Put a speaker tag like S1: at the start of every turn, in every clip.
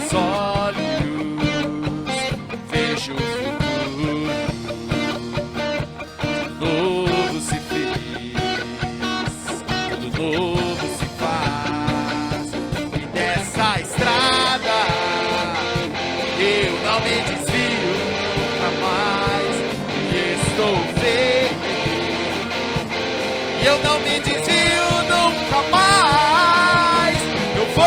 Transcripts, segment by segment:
S1: meus olhos vejo o futuro, tudo novo se fez, tudo novo se faz, e dessa estrada eu não me desvio nunca mais, e estou firme, e eu não me desvio nunca mais. Eu vou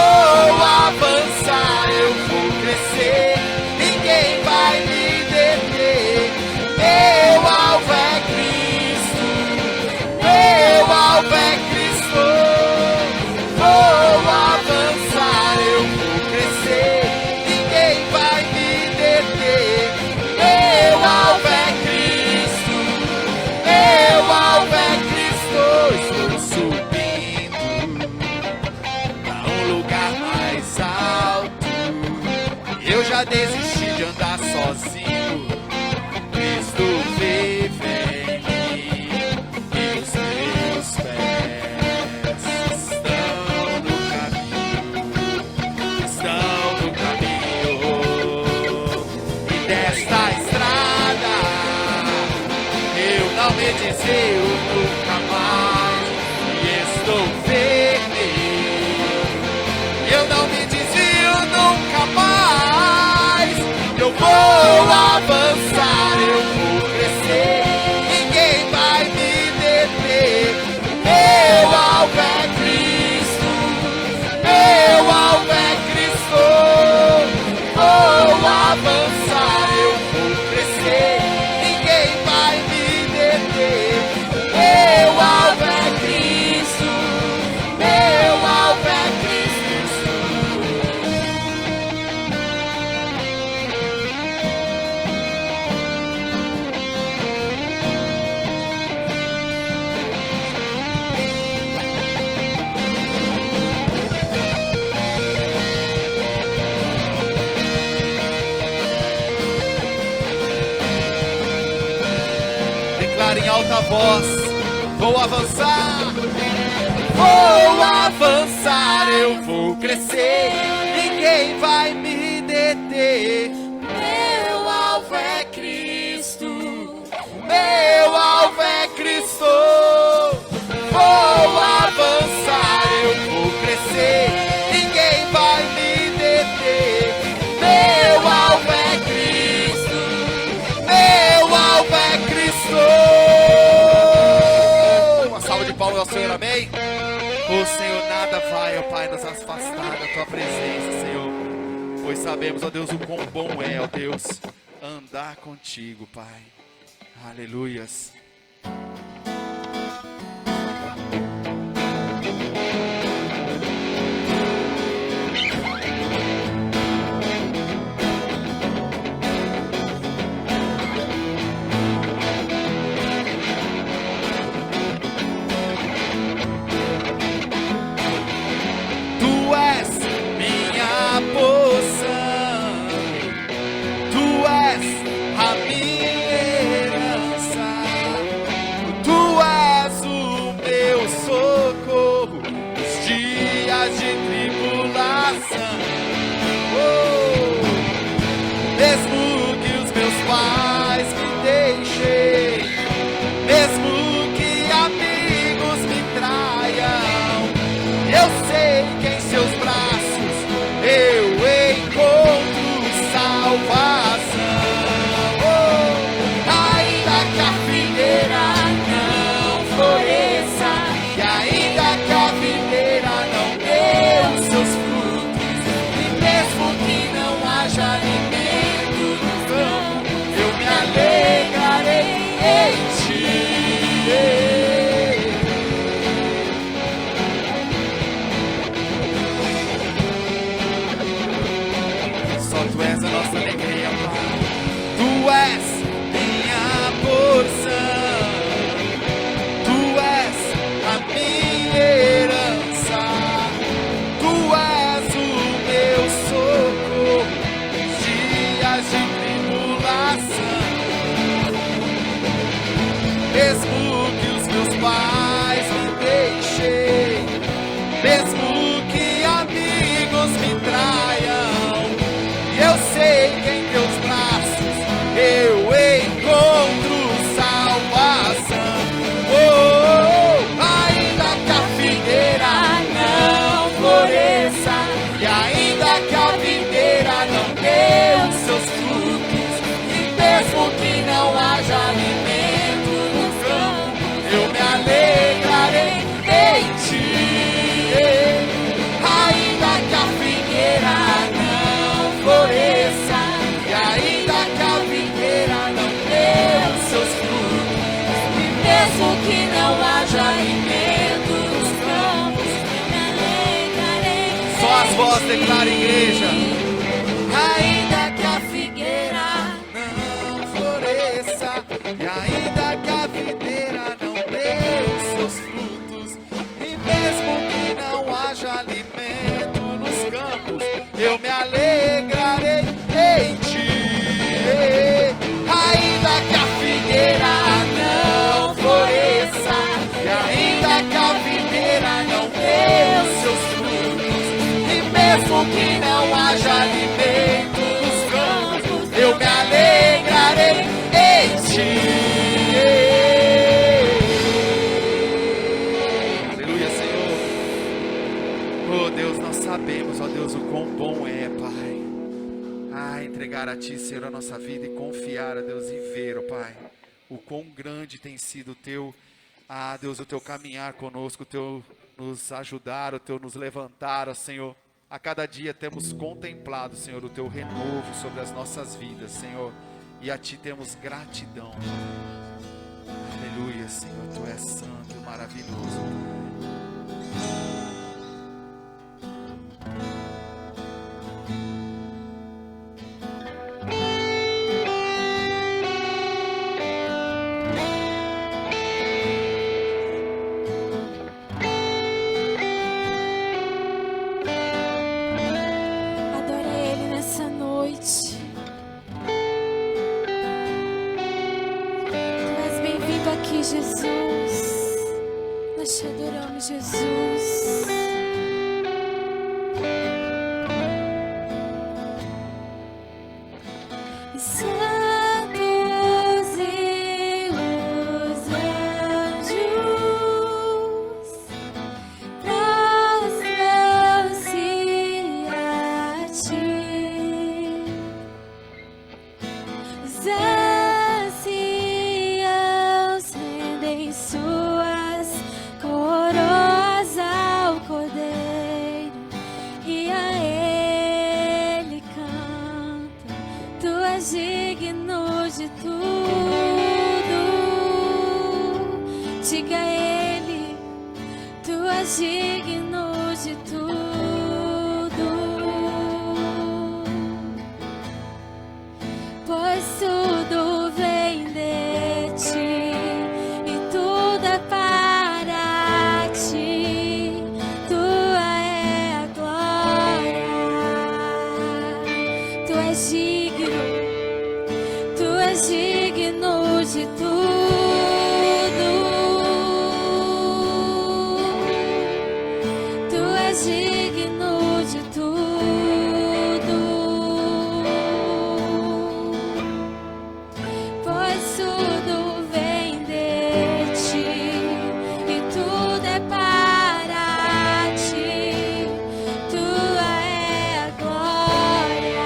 S1: avançar, eu vou crescer, ninguém vai me deter. Meu alvo é Cristo, meu alvo é Cristo. Vou avançar, eu vou crescer, ninguém vai me deter. Meu alvo é Cristo, meu alvo é Cristo. Estou subindo pra um lugar mais alto. Eu já desisti de andar sozinho. Cristo vive em mim e os meus pés estão no caminho, e desta estrada eu não me desvio nunca mais, e estou firme, eu não me desvio nunca mais. Eu vou avançar, eu vou crescer, ninguém vai me deter. Meu alvo é Cristo, meu alvo é Cristo. Vou avançar, eu vou crescer, ninguém vai me deter. Meu alvo é Cristo, meu alvo é Cristo. Declare em alta voz: vou avançar, eu vou crescer, ninguém vai me deter. Meu alvo é Cristo, meu alvo é Cristo. Vou avançar, eu vou crescer, ninguém vai me deter. Meu alvo é Cristo, meu alvo é Cristo. Uma salva de palmas ao Senhor, amém? Ô Senhor, nada vai, ó Pai, nos afastar da Tua presença, Senhor. Pois sabemos, ó Deus, o quão bom é, ó Deus, andar contigo, Pai. Aleluias. Tu és minha porção, Tu és a minha herança, Tu és o meu socorro nos dias de tribulação. Mesmo que os meus pais me deixem, mesmo que amigos me traiam, eu sei que em seus braços eu encontro salvação. Ainda que a figueira não floresça, e ainda que a videira não dê os seus frutos, e mesmo que não haja alimento no campo, eu me alegrarei em ti. Só Tu és a nossa alegria, Pai. Tu és minha porção, Tu és a minha herança, Tu és o meu socorro nos dias de tribulação. Mesmo que os meus pais me deixem, mesmo que amigos me traiam, das vozes, declara, igreja. Ainda que a figueira não floresça, e ainda que a videira não dê os seus frutos, e mesmo que não haja alimento nos campos, eu me alegrarei em ti. Ainda que a figueira não floresça, e ainda que a videira não dê os seus frutos, e mesmo que não haja alimento nos campos, eu me alegrarei em ti. Aleluia, Senhor. Oh Deus, nós sabemos, ó Deus, o quão bom é, Pai. Entregar a Ti, Senhor, a nossa vida e confiar, a Deus, e ver, ó Pai, o quão grande tem sido o Teu, Deus, o Teu caminhar conosco, o Teu nos ajudar, o Teu nos levantar, ó Senhor. A cada dia temos contemplado, Senhor, o Teu renovo sobre as nossas vidas, Senhor, e a Ti temos gratidão. Aleluia, Senhor, Tu és santo e maravilhoso, Pai.
S2: Jesus, nós te adoramos, Jesus. E santos e os anjos prostram-se a ti. Os suas coroas ao Cordeiro, e a Ele canta. Tu és digno de tudo. Diga a Ele, Tu és digno de tudo, pois tudo vem de Ti. Digno de tudo, Tu és digno de tudo, pois tudo vem de Ti e tudo é para Ti. Tua é a glória.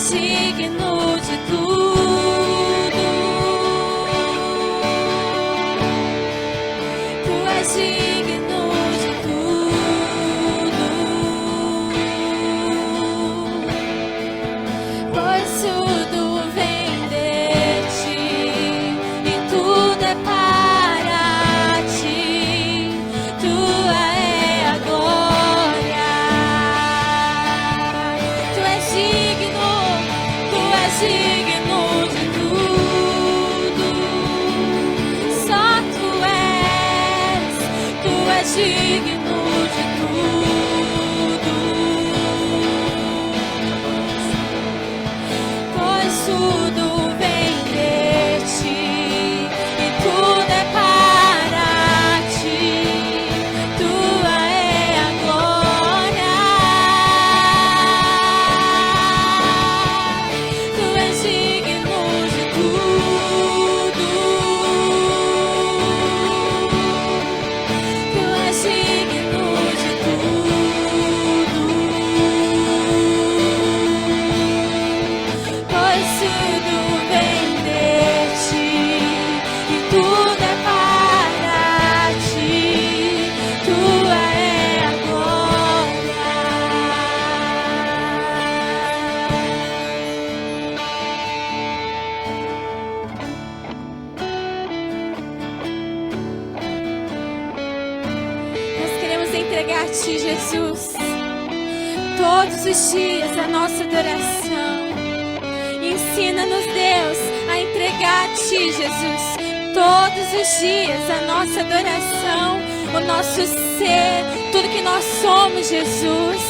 S2: Digno de tudo, Tu és digno de tudo, pois tudo vem de Ti e tudo é para Ti. Tua é a glória. Tu és digno de tudo, só Tu és digno de tudo, pois tudo vem de ti e tudo é para ti. Tua é a glória. Tu és digno de tudo. Tu és digno de tudo, pois tudo vem de ti e tudo é para ti. Tua é a glória. Nós queremos entregar a ti, Jesus, todos os dias a nossa adoração. Ensina-nos, Deus, a entregar a ti, Jesus, todos os dias a nossa adoração, o nosso ser, tudo que nós somos, Jesus.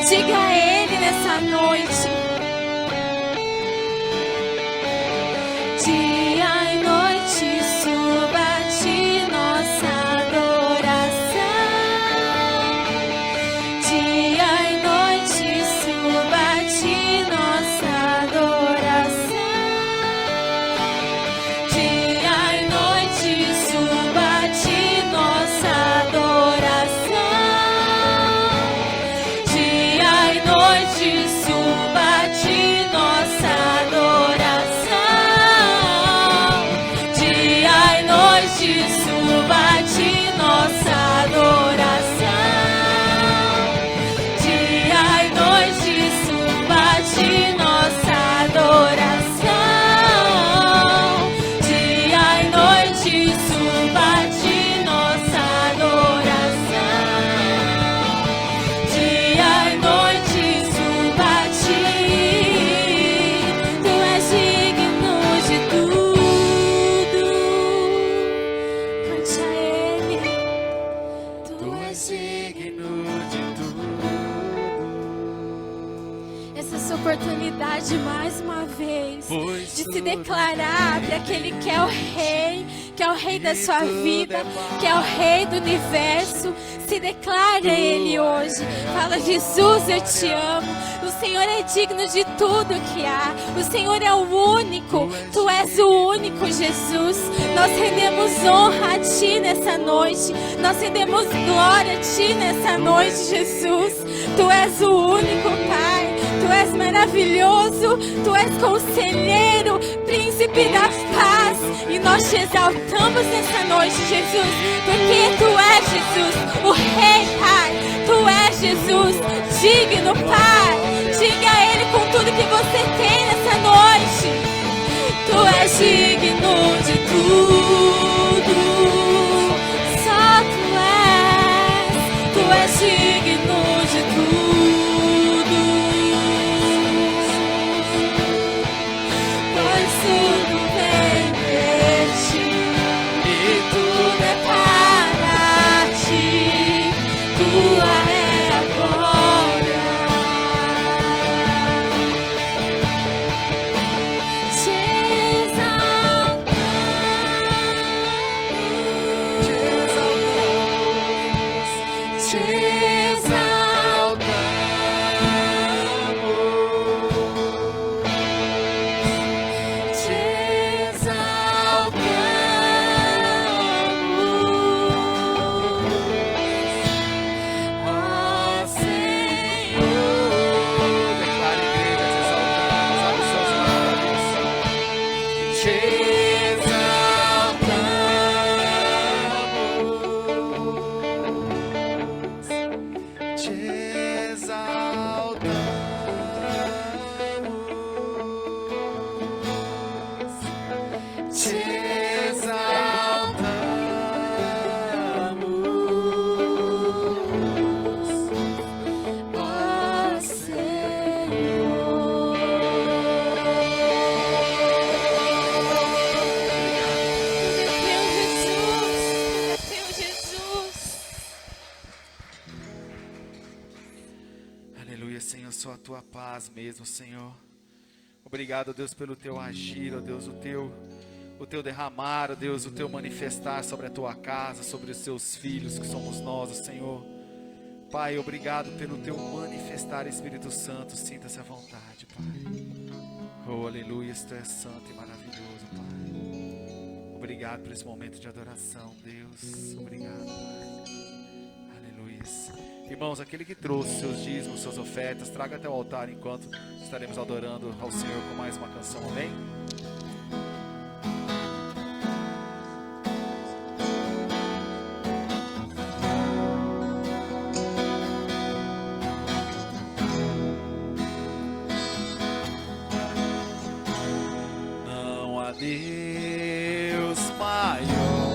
S2: Diga a Ele nessa noite. Dia e noite suba a ti nossa adoração. Dia e noite suba a ti nossa adoração. Dia e noite suba a ti nossa adoração. Dia e noite suba a ti nossa adoração. Dia e noite suba a ti nossa adoração. Dia e noite suba a ti nossa adoração. Dia e noite suba a ti nossa adoração. Dia e noite suba a ti. Tu és digno de tudo. Cante a Ele. Tu és
S1: digno de tudo.
S2: essa é a sua oportunidade mais uma vez
S1: Pois
S2: de se
S1: tudo
S2: declarar para aquele que é o rei da sua vida, que é o rei do universo. Se declara a Ele hoje. Fala: Jesus, eu te amo. O Senhor é digno de tudo que há. O Senhor é o único. Tu és o único, Jesus. Nós rendemos honra a Ti nessa noite. Nós rendemos glória a Ti nessa noite, Jesus. Tu és o único, Pai. Tu és maravilhoso. Tu és conselheiro, príncipe da paz. E nós te exaltamos nessa noite, Jesus. Porque Tu és, Jesus, o Rei, Pai. Tu és, Jesus, digno, Pai. Diga a Ele com tudo que você tem nessa noite. Tu és digno de tudo. Só Tu és digno de tudo. Pois tudo vem de ti e tudo é para ti. Tua é a glória. Te exaltamos.
S3: só a tua paz mesmo, Senhor. Obrigado, Deus, pelo teu agir, ó Deus, o teu derramar, ó Deus, o teu manifestar sobre a tua casa, sobre os teus filhos que somos nós, ó Senhor. Pai, obrigado pelo teu manifestar, Espírito Santo. Sinta-se à vontade, Pai. Oh, aleluia, tu és santo e maravilhoso, Pai. Obrigado por esse momento de adoração, Deus. Obrigado, Pai. Aleluia. Irmãos, aquele que trouxe seus dízimos, suas ofertas, traga até o altar enquanto estaremos adorando ao Senhor com mais uma canção, amém? Não há Deus maior.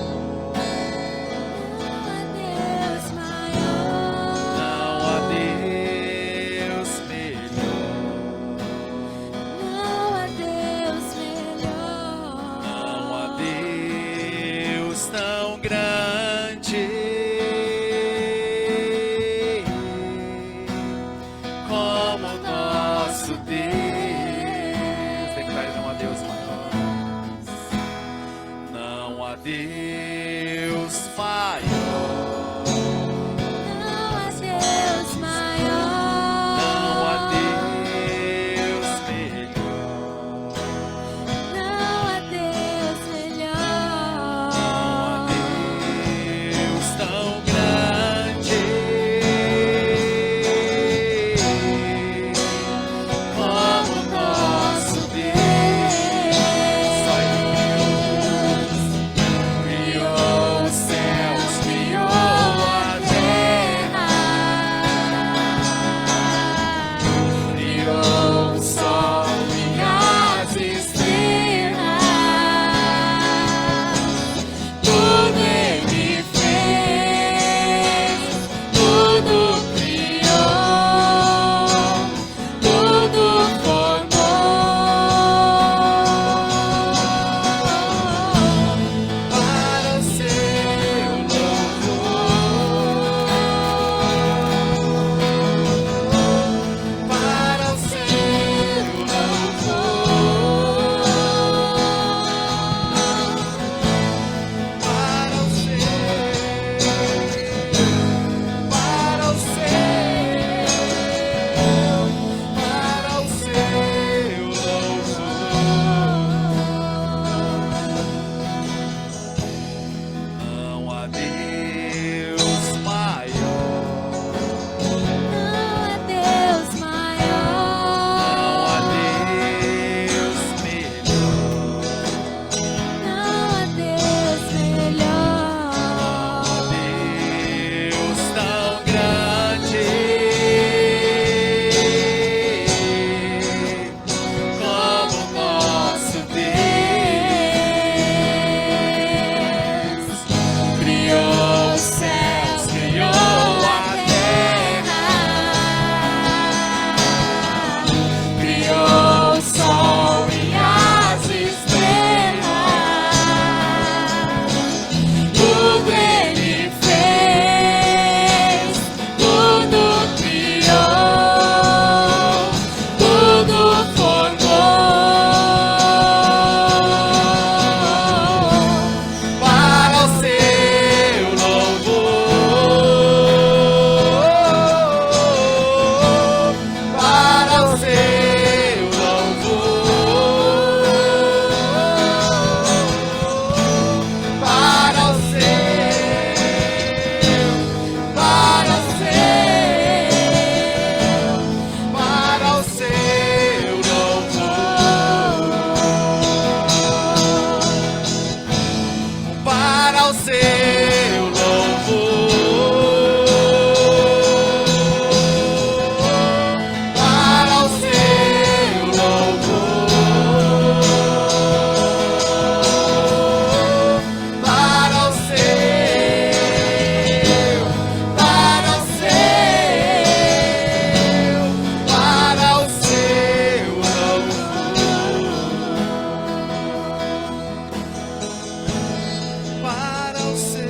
S1: para o céu.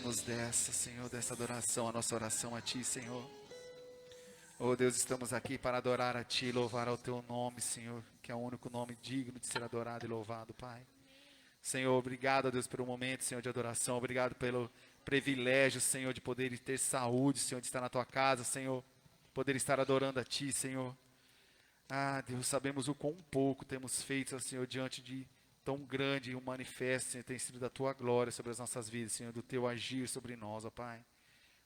S3: Receba-nos dessa, Senhor, dessa adoração, a nossa oração a Ti, Senhor. Oh Deus, estamos aqui para adorar a Ti, louvar ao Teu nome, Senhor, que é o único nome digno de ser adorado e louvado, Pai. Senhor, obrigado, Deus, pelo momento, Senhor, de adoração. Obrigado pelo privilégio, Senhor, de poder ter saúde, Senhor, de estar na Tua casa, Senhor. Poder estar adorando a Ti, Senhor. Ah, Deus, sabemos o quão pouco temos feito, Senhor, diante de tão grande e um manifesto, Senhor, tem sido da Tua glória sobre as nossas vidas, Senhor, do Teu agir sobre nós, ó Pai.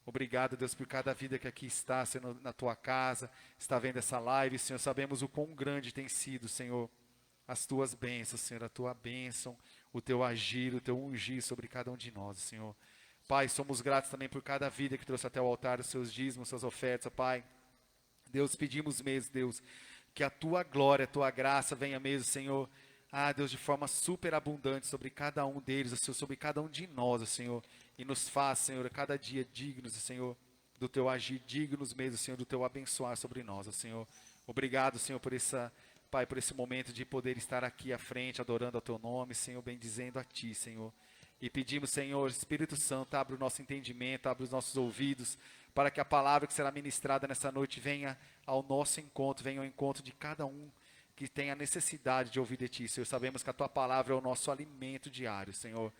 S3: Obrigado, Deus, por cada vida que aqui está, Senhor, na Tua casa, está vendo essa live, Senhor. Sabemos o quão grande tem sido, Senhor, as Tuas bênçãos, Senhor, a Tua bênção, o Teu agir, o Teu ungir sobre cada um de nós, Senhor. Pai, somos gratos também por cada vida que trouxe até o altar os seus dízimos, suas ofertas, Pai. Deus, pedimos mesmo, Deus, que a Tua glória, a Tua graça venha mesmo, Senhor, Deus, de forma superabundante sobre cada um deles, Senhor, sobre cada um de nós, Senhor, e nos faz, Senhor, a cada dia dignos, Senhor, do Teu agir, dignos mesmo, Senhor, do Teu abençoar sobre nós, Senhor. Obrigado, Senhor, por Pai, por esse momento de poder estar aqui à frente, adorando ao Teu nome, Senhor, bendizendo a Ti, Senhor. E pedimos, Senhor, Espírito Santo, abra o nosso entendimento, abra os nossos ouvidos, para que a palavra que será ministrada nessa noite venha ao nosso encontro, venha ao encontro de cada um que tem a necessidade de ouvir de Ti, Senhor. Sabemos que a Tua palavra é o nosso alimento diário, Senhor.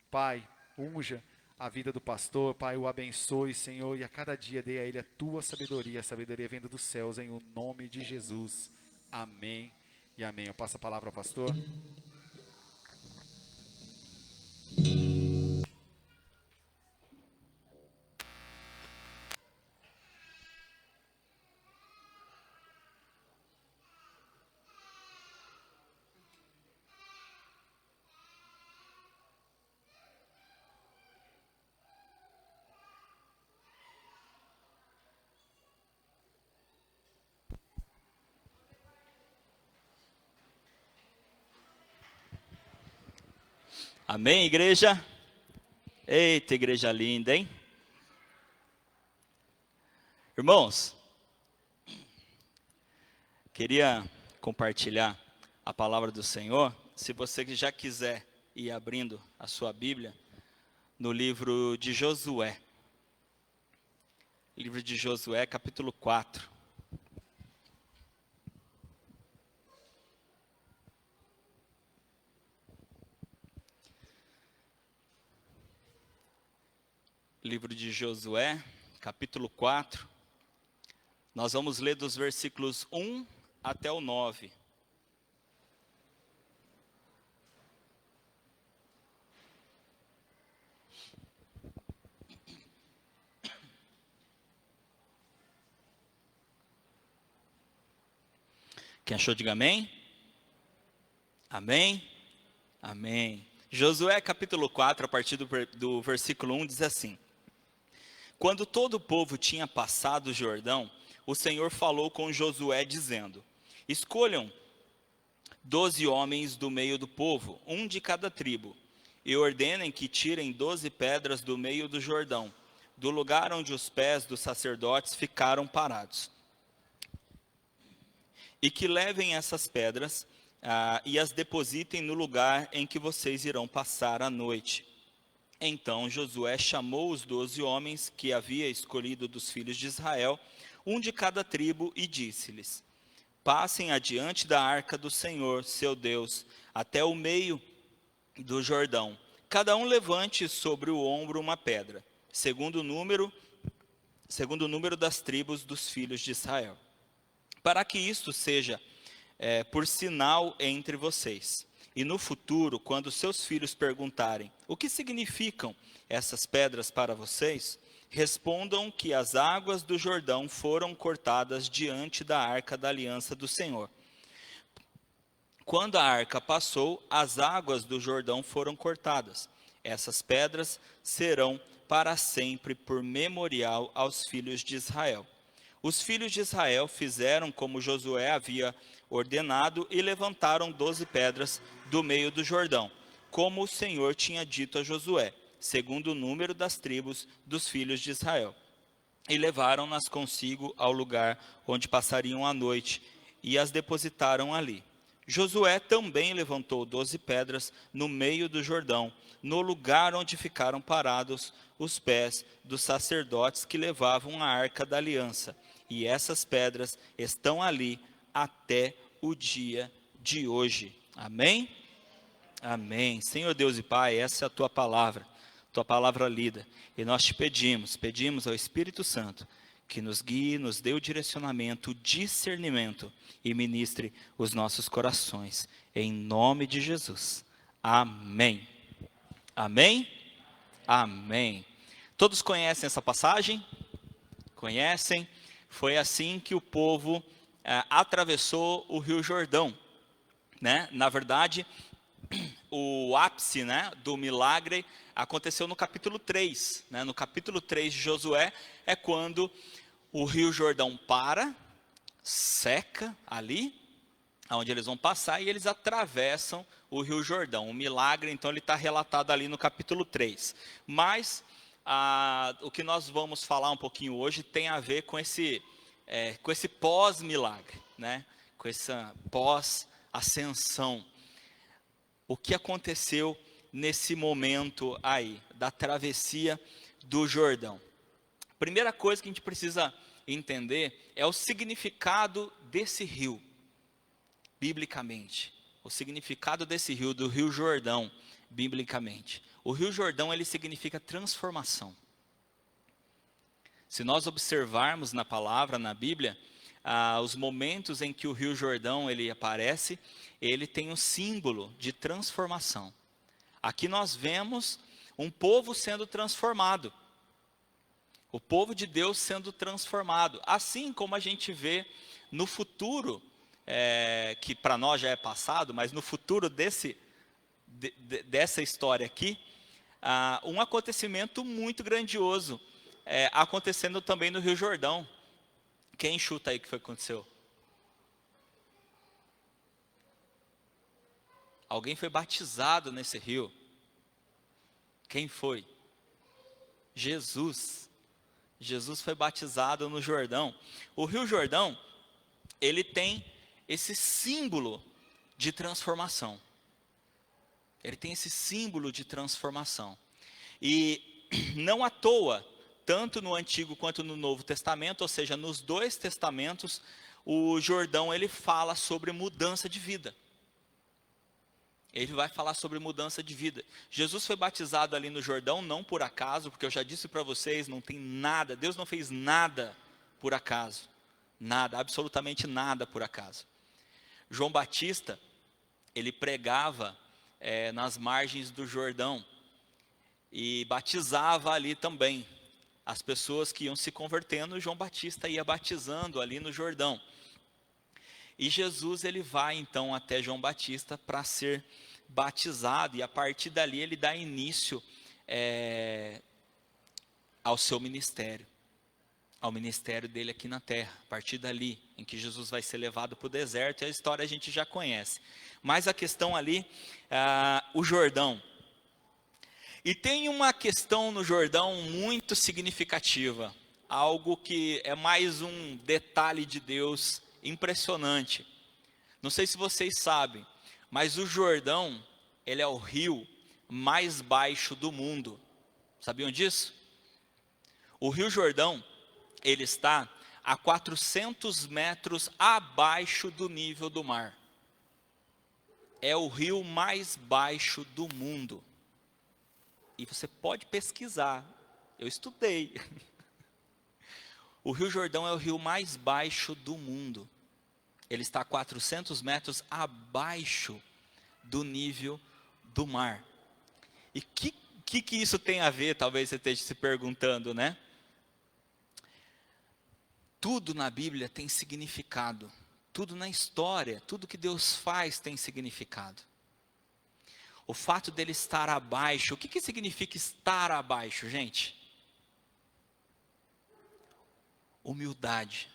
S3: Pai, unja a vida do pastor, Pai, o abençoe, Senhor, e a cada dia dê a ele a Tua sabedoria, a sabedoria vindo dos céus, em o nome de Jesus. Amém e amém. Eu passo a palavra ao pastor.
S4: Amém, igreja? Eita, igreja linda, hein? Irmãos, queria compartilhar a palavra do Senhor. Se você já quiser ir abrindo a sua Bíblia, no livro de Josué. Livro de Josué, capítulo 4. Livro de Josué, capítulo 4, nós vamos ler dos versículos 1 até o 9. Quem achou, diga amém. Amém. Amém. Josué, capítulo 4, a partir do versículo 1, diz assim: Quando todo o povo tinha passado o Jordão, o Senhor falou com Josué dizendo: Escolham 12 homens do meio do povo, um de cada tribo, e ordenem que tirem 12 pedras do meio do Jordão, do lugar onde os pés dos sacerdotes ficaram parados. E que levem essas pedras e as depositem no lugar em que vocês irão passar a noite. Então Josué chamou os 12 homens que havia escolhido dos filhos de Israel, um de cada tribo, e disse-lhes: Passem adiante da arca do Senhor, seu Deus, até o meio do Jordão. Cada um levante sobre o ombro uma pedra, segundo o número das tribos dos filhos de Israel, para que isto seja por sinal entre vocês. E no futuro, quando seus filhos perguntarem: o que significam essas pedras para vocês? Respondam que as águas do Jordão foram cortadas diante da arca da aliança do Senhor. Quando a arca passou, as águas do Jordão foram cortadas. Essas pedras serão para sempre por memorial aos filhos de Israel. Os filhos de Israel fizeram como Josué havia ordenado e levantaram 12 pedras do meio do Jordão, como o Senhor tinha dito a Josué, segundo o número das tribos dos filhos de Israel. E levaram-nas consigo ao lugar onde passariam a noite, e as depositaram ali. Josué também levantou 12 pedras no meio do Jordão, no lugar onde ficaram parados os pés dos sacerdotes que levavam a arca da aliança. E essas pedras estão ali até o dia de hoje. Amém? Amém. Senhor Deus e Pai, essa é a tua palavra lida. E nós te pedimos ao Espírito Santo que nos guie, nos dê o direcionamento, o discernimento e ministre os nossos corações. Em nome de Jesus. Amém. Amém? Amém. Todos conhecem essa passagem? Conhecem? Foi assim que o povo atravessou o Rio Jordão, né? Na verdade, o ápice, né, do milagre aconteceu no capítulo 3. Né? No capítulo 3 de Josué é quando o Rio Jordão seca ali, onde eles vão passar, e eles atravessam o Rio Jordão. O milagre, então, ele está relatado ali no capítulo 3. Mas o que nós vamos falar um pouquinho hoje tem a ver com esse pós-milagre, né? Com essa pós-ascensão. O que aconteceu nesse momento aí, da travessia do Jordão? Primeira coisa que a gente precisa entender é o significado desse rio, biblicamente. O significado desse rio, do Rio Jordão, biblicamente. O Rio Jordão, ele significa transformação. Se nós observarmos na palavra, na Bíblia, os momentos em que o Rio Jordão ele aparece, ele tem um símbolo de transformação. Aqui nós vemos um povo sendo transformado. O povo de Deus sendo transformado. Assim como a gente vê no futuro, que para nós já é passado, mas no futuro dessa história aqui, um acontecimento muito grandioso acontecendo também no Rio Jordão. Quem chuta aí o que foi que aconteceu? Alguém foi batizado nesse rio. Quem foi? Jesus. Jesus foi batizado no Jordão. O Rio Jordão, ele tem esse símbolo de transformação. Ele tem esse símbolo de transformação. E não à toa, tanto no Antigo quanto no Novo Testamento, ou seja, nos dois testamentos, o Jordão ele fala sobre mudança de vida. Ele vai falar sobre mudança de vida. Jesus foi batizado ali no Jordão, não por acaso, porque eu já disse para vocês, não tem nada, Deus não fez nada por acaso. Nada, absolutamente nada por acaso. João Batista, ele pregava nas margens do Jordão e batizava ali também. As pessoas que iam se convertendo, João Batista ia batizando ali no Jordão. E Jesus ele vai então até João Batista para ser batizado, e a partir dali ele dá início ao seu ministério, ao ministério dele aqui na terra. A partir dali, em que Jesus vai ser levado para o deserto, e a história a gente já conhece. Mas a questão ali, o Jordão. E tem uma questão no Jordão muito significativa, algo que é mais um detalhe de Deus impressionante. Não sei se vocês sabem, mas o Jordão, ele é o rio mais baixo do mundo. Sabiam disso? O Rio Jordão, ele está a 400 metros abaixo do nível do mar. É o rio mais baixo do mundo. E você pode pesquisar, eu estudei. O Rio Jordão é o rio mais baixo do mundo. Ele está a 400 metros abaixo do nível do mar. E que isso tem a ver, talvez você esteja se perguntando, né? Tudo na Bíblia tem significado. Tudo na história, tudo que Deus faz tem significado. O fato dele estar abaixo, o que significa estar abaixo, gente? Humildade.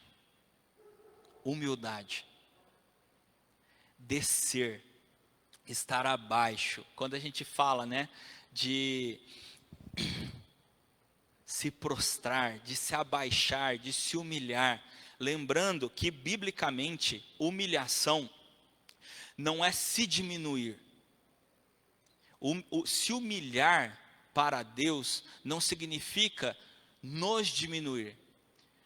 S4: Humildade. Descer. Estar abaixo. Quando a gente fala, né, de se prostrar, de se abaixar, de se humilhar. Lembrando que, biblicamente, humilhação não é se diminuir. Se humilhar para Deus não significa nos diminuir.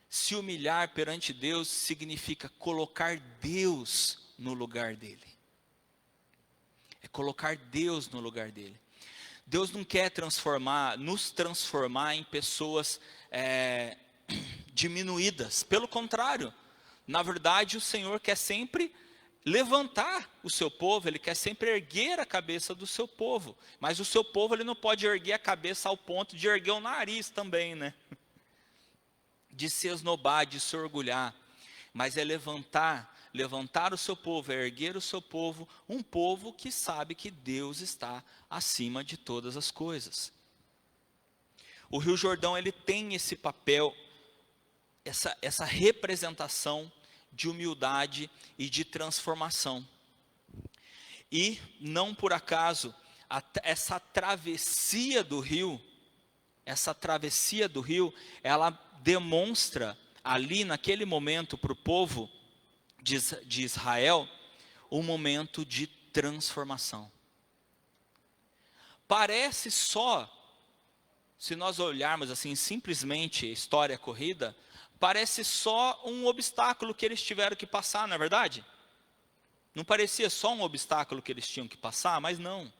S4: Se humilhar perante Deus significa colocar Deus no lugar dele. É colocar Deus no lugar dele. Deus não quer nos transformar em pessoas diminuídas. Pelo contrário, na verdade o Senhor quer sempre levantar o seu povo, Ele quer sempre erguer a cabeça do seu povo. Mas o seu povo, ele não pode erguer a cabeça ao ponto de erguer o nariz também, né? De se esnobar, de se orgulhar. Mas é levantar o seu povo, é erguer o seu povo, um povo que sabe que Deus está acima de todas as coisas. O Rio Jordão, ele tem esse papel, essa representação de humildade e de transformação. E não por acaso, essa travessia do rio, ela demonstra ali naquele momento para o povo de Israel, um momento de transformação. Parece só, se nós olharmos assim simplesmente a história corrida, parece só um obstáculo que eles tiveram que passar, não é verdade? Não parecia só um obstáculo que eles tinham que passar, mas não.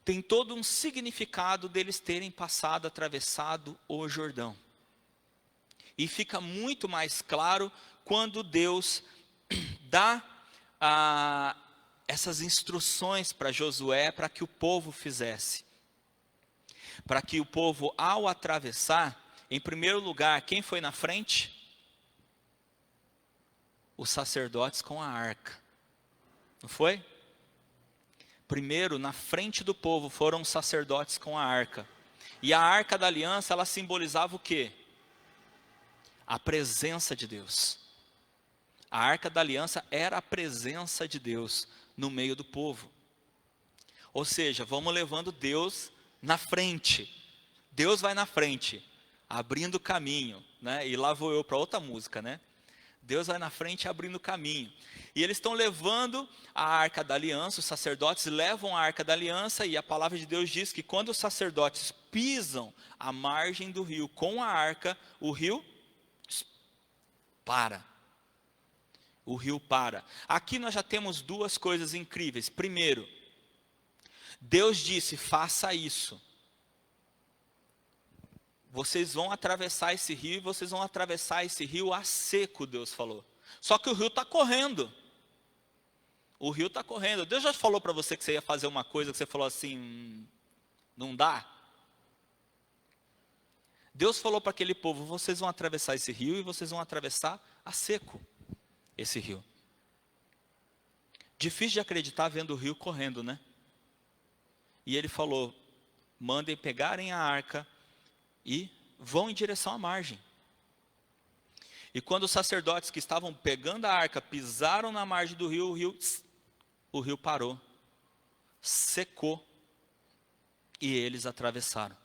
S4: Tem todo um significado deles terem passado, atravessado o Jordão. E fica muito mais claro quando Deus dá essas instruções para Josué, para que o povo fizesse. Para que o povo, ao atravessar, em primeiro lugar, quem foi na frente? Os sacerdotes com a arca. Não foi? Primeiro, na frente do povo, foram os sacerdotes com a arca. E a arca da aliança, ela simbolizava o quê? A presença de Deus. A arca da aliança era a presença de Deus no meio do povo. Ou seja, vamos levando Deus na frente. Deus vai na frente, abrindo caminho, né? E lá vou eu para outra música, né? Deus vai na frente abrindo caminho. E eles estão levando a arca da aliança, os sacerdotes levam a arca da aliança, e a palavra de Deus diz que quando os sacerdotes pisam a margem do rio com a arca, o rio para. O rio para. Aqui nós já temos duas coisas incríveis. Primeiro, Deus disse: faça isso. Vocês vão atravessar esse rio, e vocês vão atravessar esse rio a seco, Deus falou. Só que o rio está correndo. O rio está correndo. Deus já falou para você que você ia fazer uma coisa que você falou assim, não dá? Deus falou para aquele povo: vocês vão atravessar esse rio e vocês vão atravessar a seco esse rio. Difícil de acreditar vendo o rio correndo, né? E ele falou: mandem pegarem a arca e vão em direção à margem. E quando os sacerdotes que estavam pegando a arca pisaram na margem do rio, o rio parou, secou, e eles atravessaram.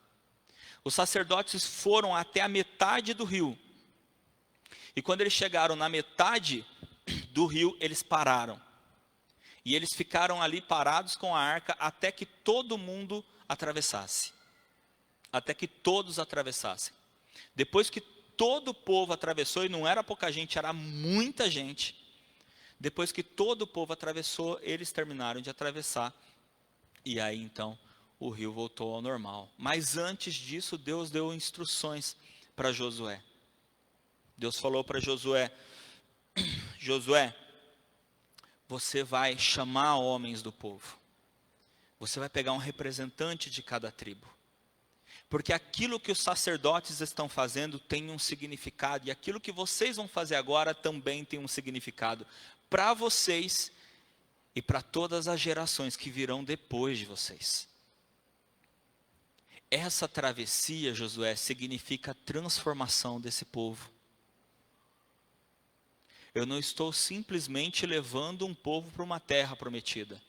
S4: Os sacerdotes foram até a metade do rio, e quando eles chegaram na metade do rio, eles pararam. E eles ficaram ali parados com a arca até que todo mundo atravessasse. Até que todos atravessassem. Depois que todo o povo atravessou, e não era pouca gente, era muita gente. Depois que todo o povo atravessou, eles terminaram de atravessar. E aí então o rio voltou ao normal. Mas antes disso, Deus deu instruções para Josué. Deus falou para Josué: Josué, você vai chamar homens do povo. Você vai pegar um representante de cada tribo. Porque aquilo que os sacerdotes estão fazendo tem um significado. E aquilo que vocês vão fazer agora também tem um significado. Para vocês e para todas as gerações que virão depois de vocês. Essa travessia, Josué, significa a transformação desse povo. Eu não estou simplesmente levando um povo para uma terra prometida.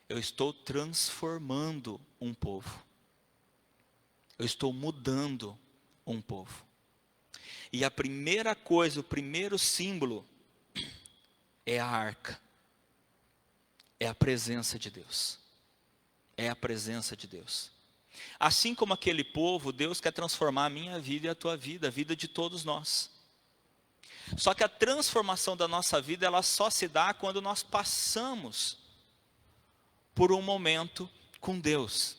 S4: Eu estou transformando um povo. Eu estou mudando um povo. E a primeira coisa, o primeiro símbolo é a arca. é a presença de Deus. É a presença de Deus. Assim como aquele povo, Deus quer transformar a minha vida e a tua vida, a vida de todos nós. Só que a transformação da nossa vida, ela só se dá quando nós passamos por um momento com Deus.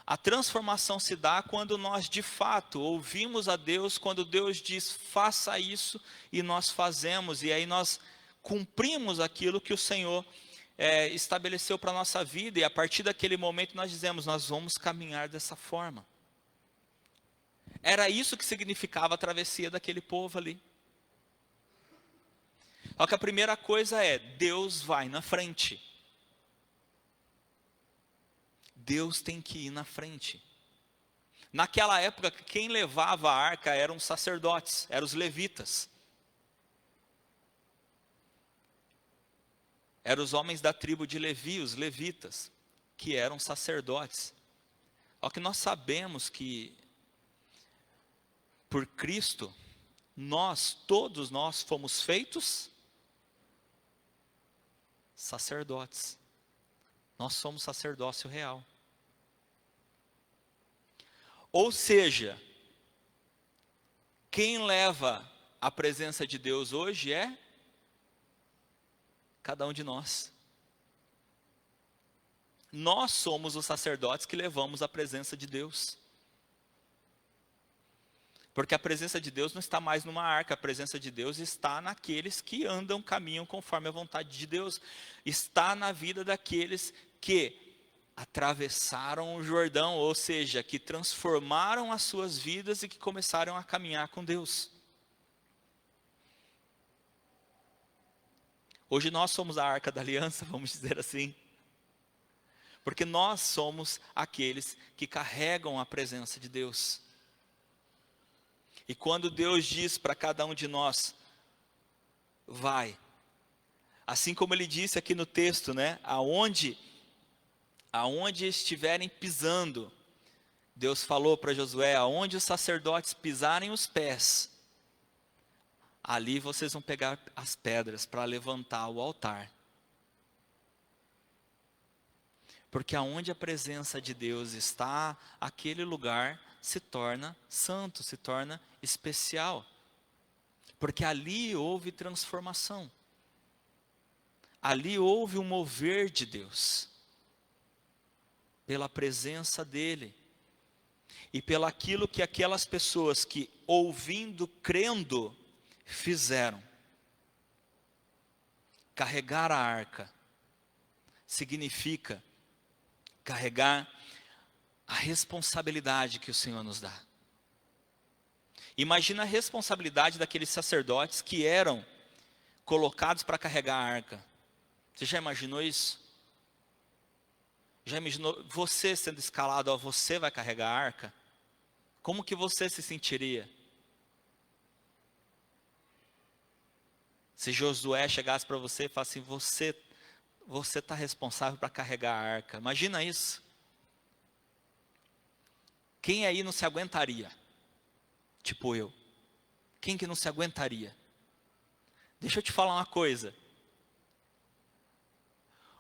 S4: A transformação se dá quando nós de fato ouvimos a Deus, quando Deus diz faça isso e nós fazemos, e aí nós cumprimos aquilo que o Senhor estabeleceu para a nossa vida, e a partir daquele momento nós dizemos, nós vamos caminhar dessa forma. Era isso que significava a travessia daquele povo ali. Só que a primeira coisa é, Deus vai na frente. Deus tem que ir na frente. Naquela época, quem levava a arca eram os sacerdotes, eram os levitas. Eram os homens da tribo de Levi, os levitas, que eram sacerdotes. Só que nós sabemos que, por Cristo, todos nós fomos feitos sacerdotes. Nós somos sacerdócio real. Ou seja, quem leva a presença de Deus hoje é cada um de nós. Nós somos os sacerdotes que levamos a presença de Deus. Porque a presença de Deus não está mais numa arca, a presença de Deus está naqueles que andam, caminham conforme a vontade de Deus. Está na vida daqueles que atravessaram o Jordão, ou seja, que transformaram as suas vidas e que começaram a caminhar com Deus. Hoje nós somos a arca da aliança, vamos dizer assim. Porque nós somos aqueles que carregam a presença de Deus. E quando Deus diz para cada um de nós, vai. Assim como ele disse aqui no texto, né? Aonde estiverem pisando, Deus falou para Josué, aonde os sacerdotes pisarem os pés, ali vocês vão pegar as pedras para levantar o altar. Porque aonde a presença de Deus está, aquele lugar se torna santo, se torna especial. Porque ali houve transformação. Ali houve um mover de Deus. Pela presença dEle. E pelo aquilo que aquelas pessoas que ouvindo, crendo, fizeram. Carregar a arca significa carregar a responsabilidade que o Senhor nos dá. Imagina a responsabilidade daqueles sacerdotes que eram colocados para carregar a arca. Você já imaginou isso? Já imaginou você sendo escalado, você vai carregar a arca? Como que você se sentiria? Se Josué chegasse para você e falasse assim, você está responsável para carregar a arca. Imagina isso. Quem aí não se aguentaria? Tipo eu. Quem que não se aguentaria? Deixa eu te falar uma coisa.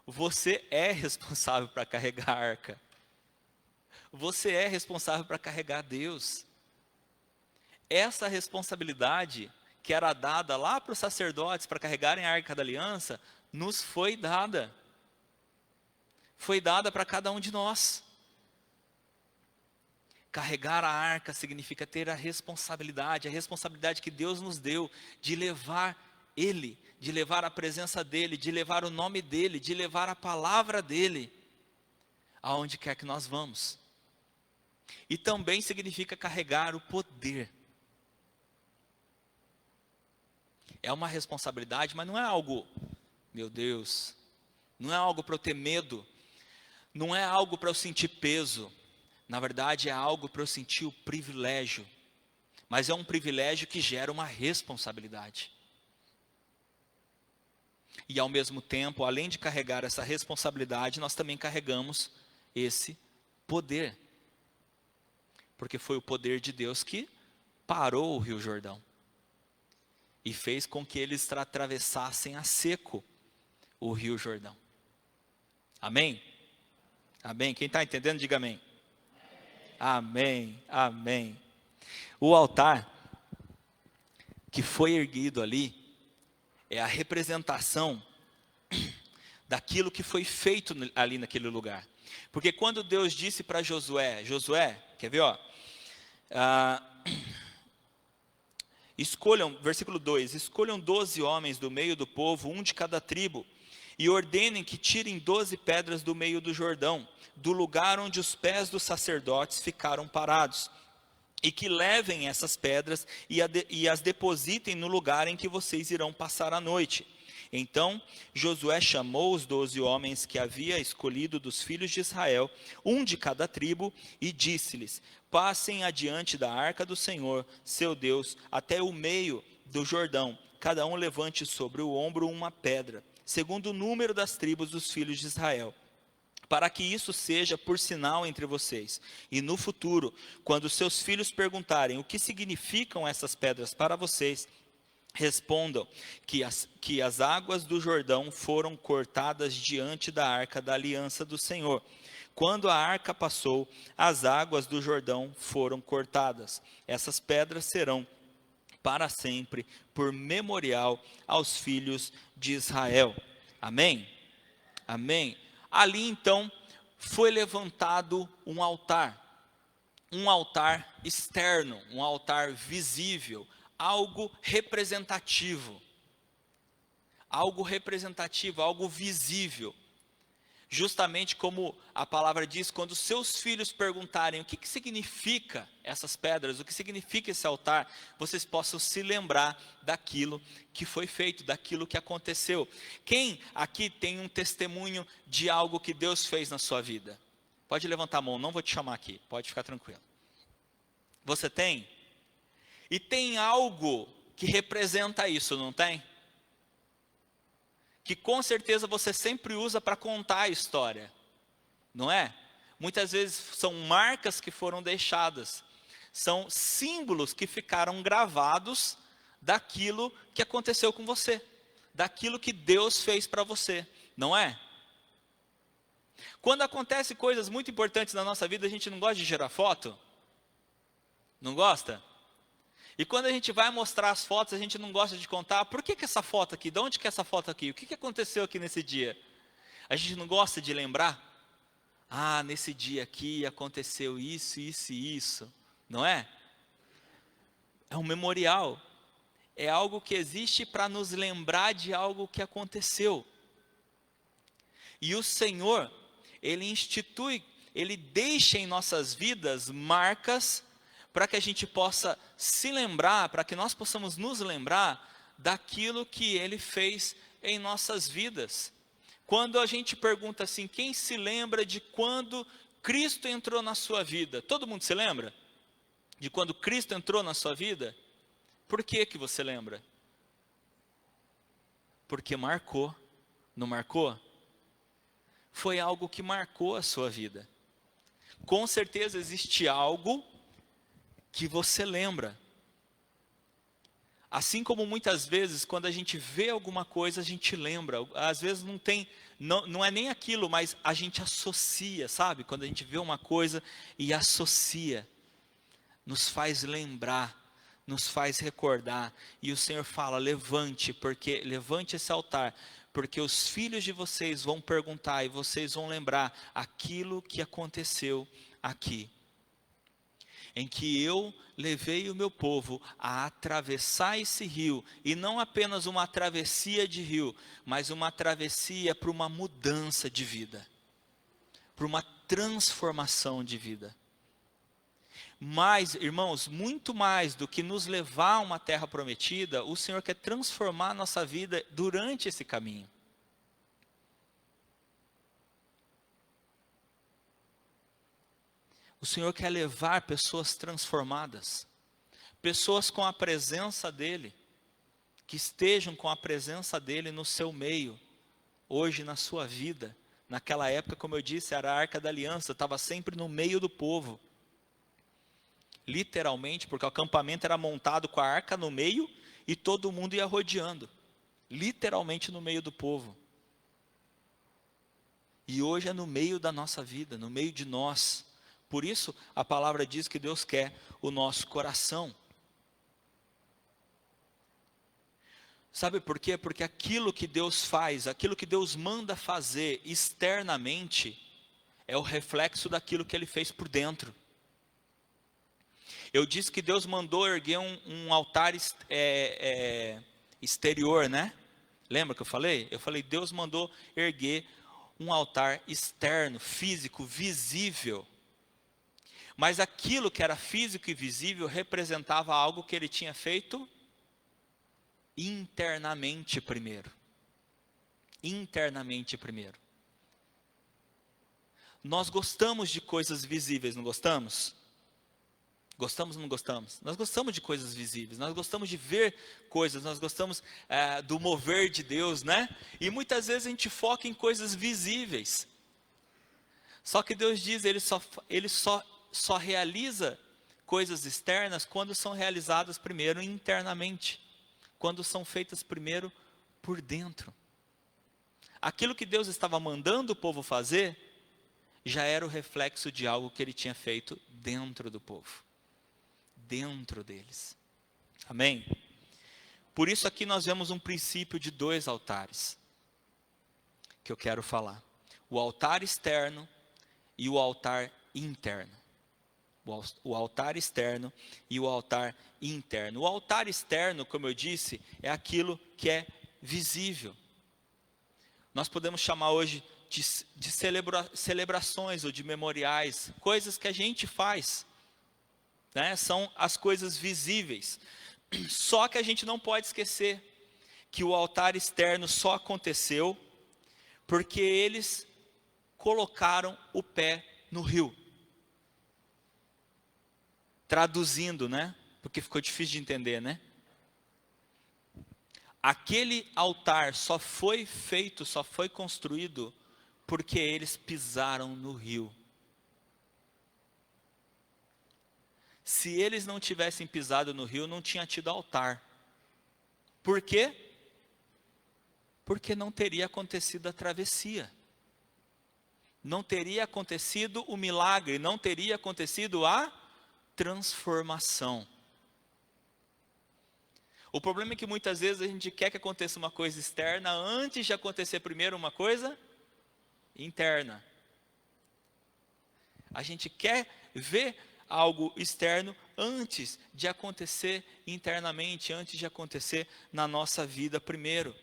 S4: Você é responsável para carregar a arca. Você é responsável para carregar Deus. Essa responsabilidade que era dada lá para os sacerdotes para carregarem a arca da aliança, nos foi dada. Foi dada para cada um de nós. Carregar a arca significa ter a responsabilidade que Deus nos deu de levar Ele, de levar a presença dEle, de levar o nome dEle, de levar a palavra dEle, aonde quer que nós vamos. E também significa carregar o poder. É uma responsabilidade, mas não é algo, meu Deus, não é algo para eu ter medo, não é algo para eu sentir peso. Na verdade é algo para eu sentir o privilégio, mas é um privilégio que gera uma responsabilidade. E ao mesmo tempo, além de carregar essa responsabilidade, nós também carregamos esse poder. Porque foi o poder de Deus que parou o Rio Jordão. e fez com que eles atravessassem a seco o rio Jordão. Amém? Amém? Quem está entendendo, diga amém. Amém, amém. O altar que foi erguido ali é a representação daquilo que foi feito ali naquele lugar. Porque quando Deus disse para Josué, quer ver, ó? Escolham, versículo 2, escolham 12 homens do meio do povo, um de cada tribo, e ordenem que tirem 12 pedras do meio do Jordão, do lugar onde os pés dos sacerdotes ficaram parados, e que levem essas pedras e as depositem no lugar em que vocês irão passar a noite. Então Josué chamou os 12 homens que havia escolhido dos filhos de Israel, um de cada tribo, e disse-lhes: passem adiante da arca do Senhor, seu Deus, até o meio do Jordão. Cada um levante sobre o ombro uma pedra, segundo o número das tribos dos filhos de Israel, para que isso seja por sinal entre vocês. E no futuro, quando seus filhos perguntarem o que significam essas pedras para vocês, respondam que as águas do Jordão foram cortadas diante da arca da aliança do Senhor. Quando a arca passou, as águas do Jordão foram cortadas. Essas pedras serão para sempre por memorial aos filhos de Israel. Amém? Amém. Ali então foi levantado um altar externo, um altar visível, algo representativo, algo visível. Justamente como a palavra diz, quando seus filhos perguntarem o que significa essas pedras, o que significa esse altar, vocês possam se lembrar daquilo que foi feito, daquilo que aconteceu. Quem aqui tem um testemunho de algo que Deus fez na sua vida? Pode levantar a mão, não vou te chamar aqui, pode ficar tranquilo. Você tem? E tem algo que representa isso, não tem? Que com certeza você sempre usa para contar a história, não é? Muitas vezes são marcas que foram deixadas, são símbolos que ficaram gravados daquilo que aconteceu com você, daquilo que Deus fez para você, não é? Quando acontecem coisas muito importantes na nossa vida, a gente não gosta de gerar foto? Não gosta? E quando a gente vai mostrar as fotos, a gente não gosta de contar, por que essa foto aqui? De onde que é essa foto aqui? O que aconteceu aqui nesse dia? A gente não gosta de lembrar? Ah, nesse dia aqui aconteceu isso, isso e isso. Não é? É um memorial. É algo que existe para nos lembrar de algo que aconteceu. E o Senhor, Ele institui, Ele deixa em nossas vidas marcas para que a gente possa se lembrar, para que nós possamos nos lembrar daquilo que Ele fez em nossas vidas. Quando a gente pergunta assim, quem se lembra de quando Cristo entrou na sua vida? Todo mundo se lembra? De quando Cristo entrou na sua vida? Por que você lembra? Porque marcou, não marcou? Foi algo que marcou a sua vida. Com certeza existe algo que você lembra. Assim como muitas vezes, quando a gente vê alguma coisa, a gente lembra. Às vezes não é nem aquilo, mas a gente associa, sabe? Quando a gente vê uma coisa e associa, nos faz lembrar, nos faz recordar. E o Senhor fala, levante esse altar, porque os filhos de vocês vão perguntar e vocês vão lembrar aquilo que aconteceu aqui. Em que eu levei o meu povo a atravessar esse rio, e não apenas uma travessia de rio, mas uma travessia para uma mudança de vida, para uma transformação de vida. Mas, irmãos, muito mais do que nos levar a uma terra prometida, o Senhor quer transformar a nossa vida durante esse caminho. O Senhor quer levar pessoas transformadas, pessoas com a presença dEle, que estejam com a presença dEle no seu meio, hoje na sua vida. Naquela época, como eu disse, era a Arca da Aliança, estava sempre no meio do povo. Literalmente, porque o acampamento era montado com a arca no meio e todo mundo ia rodeando, literalmente no meio do povo. E hoje é no meio da nossa vida, no meio de nós. Por isso a palavra diz que Deus quer o nosso coração. Sabe por quê? Porque aquilo que Deus faz, aquilo que Deus manda fazer externamente, é o reflexo daquilo que Ele fez por dentro. Eu disse que Deus mandou erguer um altar exterior, né? Lembra que eu falei? Eu falei, Deus mandou erguer um altar externo, físico, visível. Mas aquilo que era físico e visível representava algo que Ele tinha feito internamente primeiro. Internamente primeiro. Nós gostamos de coisas visíveis, não gostamos? Gostamos ou não gostamos? Nós gostamos de coisas visíveis, nós gostamos de ver coisas, nós gostamos do mover de Deus, né? E muitas vezes a gente foca em coisas visíveis. Só que Deus diz, Ele só realiza coisas externas quando são realizadas primeiro internamente. Quando são feitas primeiro por dentro. Aquilo que Deus estava mandando o povo fazer, já era o reflexo de algo que Ele tinha feito dentro do povo. Dentro deles. Amém? Por isso aqui nós vemos um princípio de 2 altares. Que eu quero falar. O altar externo e o altar interno. O altar externo e o altar interno. O altar externo, como eu disse, é aquilo que é visível. Nós podemos chamar hoje de celebrações ou de memoriais, coisas que a gente faz, né? São as coisas visíveis. Só que a gente não pode esquecer que o altar externo só aconteceu porque eles colocaram o pé no rio. Traduzindo, né? Porque ficou difícil de entender, né? Aquele altar só foi feito, só foi construído porque eles pisaram no rio. Se eles não tivessem pisado no rio, não tinha tido altar. Por quê? Porque não teria acontecido a travessia. Não teria acontecido o milagre, não teria acontecido a transformação. O problema é que muitas vezes a gente quer que aconteça uma coisa externa antes de acontecer primeiro uma coisa interna. A gente quer ver algo externo antes de acontecer internamente, antes de acontecer na nossa vida primeiro.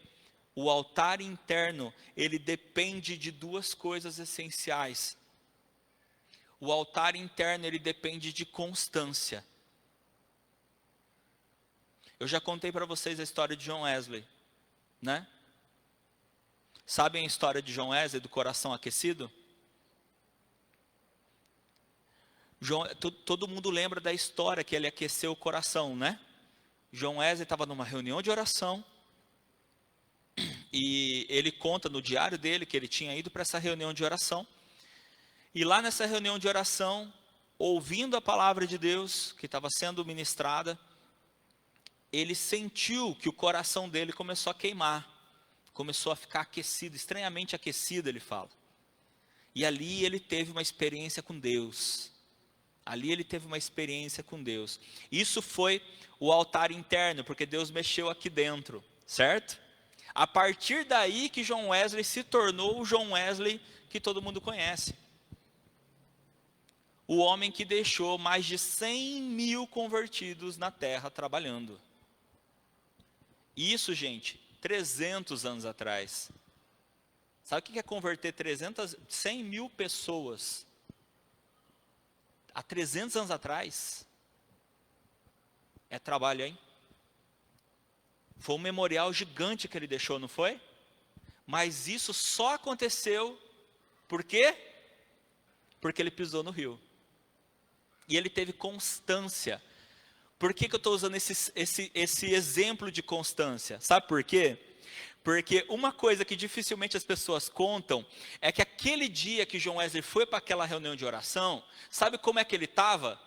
S4: O altar interno, ele depende de 2 coisas essenciais. O altar interno, ele depende de constância. Eu já contei para vocês a história de John Wesley, né? Sabem a história de John Wesley, do coração aquecido? Todo mundo lembra da história que ele aqueceu o coração, né? John Wesley estava numa reunião de oração, e ele conta no diário dele que ele tinha ido para essa reunião de oração, e lá nessa reunião de oração, ouvindo a palavra de Deus que estava sendo ministrada, ele sentiu que o coração dele começou a queimar, começou a ficar aquecido, estranhamente aquecido, ele fala. E ali ele teve uma experiência com Deus. Ali ele teve uma experiência com Deus. Isso foi o altar interno, porque Deus mexeu aqui dentro, certo? A partir daí que John Wesley se tornou o John Wesley que todo mundo conhece. O homem que deixou mais de 100 mil convertidos na terra trabalhando. Isso, gente, 300 anos atrás. Sabe o que é converter 100 mil pessoas? Há 300 anos atrás? É trabalho, hein? Foi um memorial gigante que ele deixou, não foi? Mas isso só aconteceu, por quê? Porque ele pisou no rio. E ele teve constância. Por que eu estou usando esse exemplo de constância? Sabe por quê? Porque uma coisa que dificilmente as pessoas contam é que aquele dia que John Wesley foi para aquela reunião de oração, sabe como é que ele estava?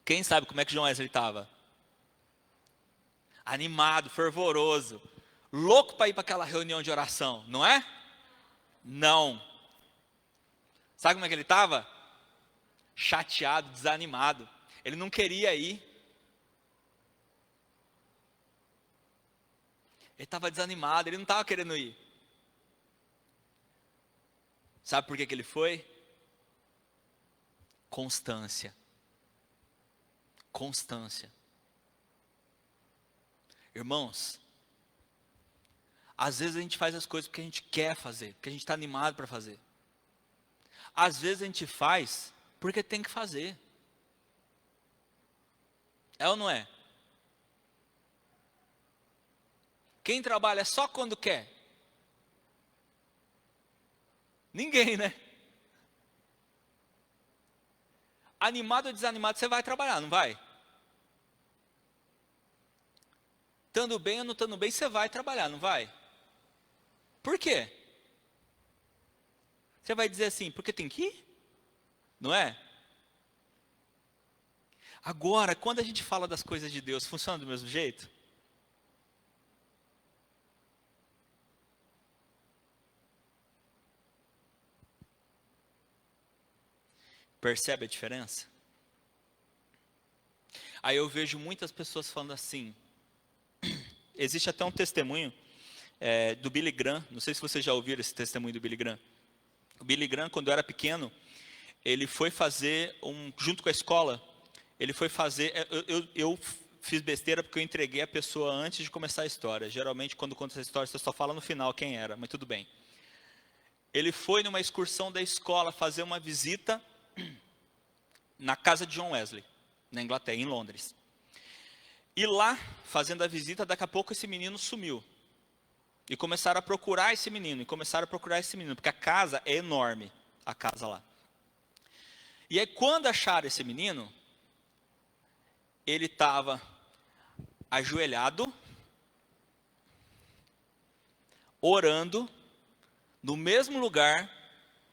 S4: Quem sabe como é que João Wesley estava? Animado, fervoroso, louco para ir para aquela reunião de oração, não é? Não. Sabe como é que ele estava? Chateado, desanimado. Ele não queria ir. Ele estava desanimado, ele não estava querendo ir. Sabe por que ele foi? Constância. Constância. Irmãos, às vezes a gente faz as coisas porque a gente quer fazer, porque a gente está animado para fazer. Às vezes a gente faz porque tem que fazer. É ou não é? Quem trabalha só quando quer? Ninguém, né? Animado ou desanimado, você vai trabalhar, não vai? Estando bem ou não estando bem, você vai trabalhar, não vai? Por quê? Você vai dizer assim, porque tem que ir? Não é? Agora, quando a gente fala das coisas de Deus, funciona do mesmo jeito? Percebe a diferença? Aí eu vejo muitas pessoas falando assim, existe até um testemunho do Billy Graham, não sei se vocês já ouviram esse testemunho do Billy Graham. O Billy Graham, quando eu era pequeno, ele foi fazer, junto com a escola, ele foi fazer, eu fiz besteira porque eu entreguei a pessoa antes de começar a história. Geralmente, quando conta essa história, você só fala no final quem era, mas tudo bem. Ele foi numa excursão da escola fazer uma visita na casa de John Wesley, na Inglaterra, em Londres. E lá, fazendo a visita, daqui a pouco esse menino sumiu. E começaram a procurar esse menino, porque a casa é enorme, a casa lá. E aí, quando acharam esse menino, ele estava ajoelhado, orando, no mesmo lugar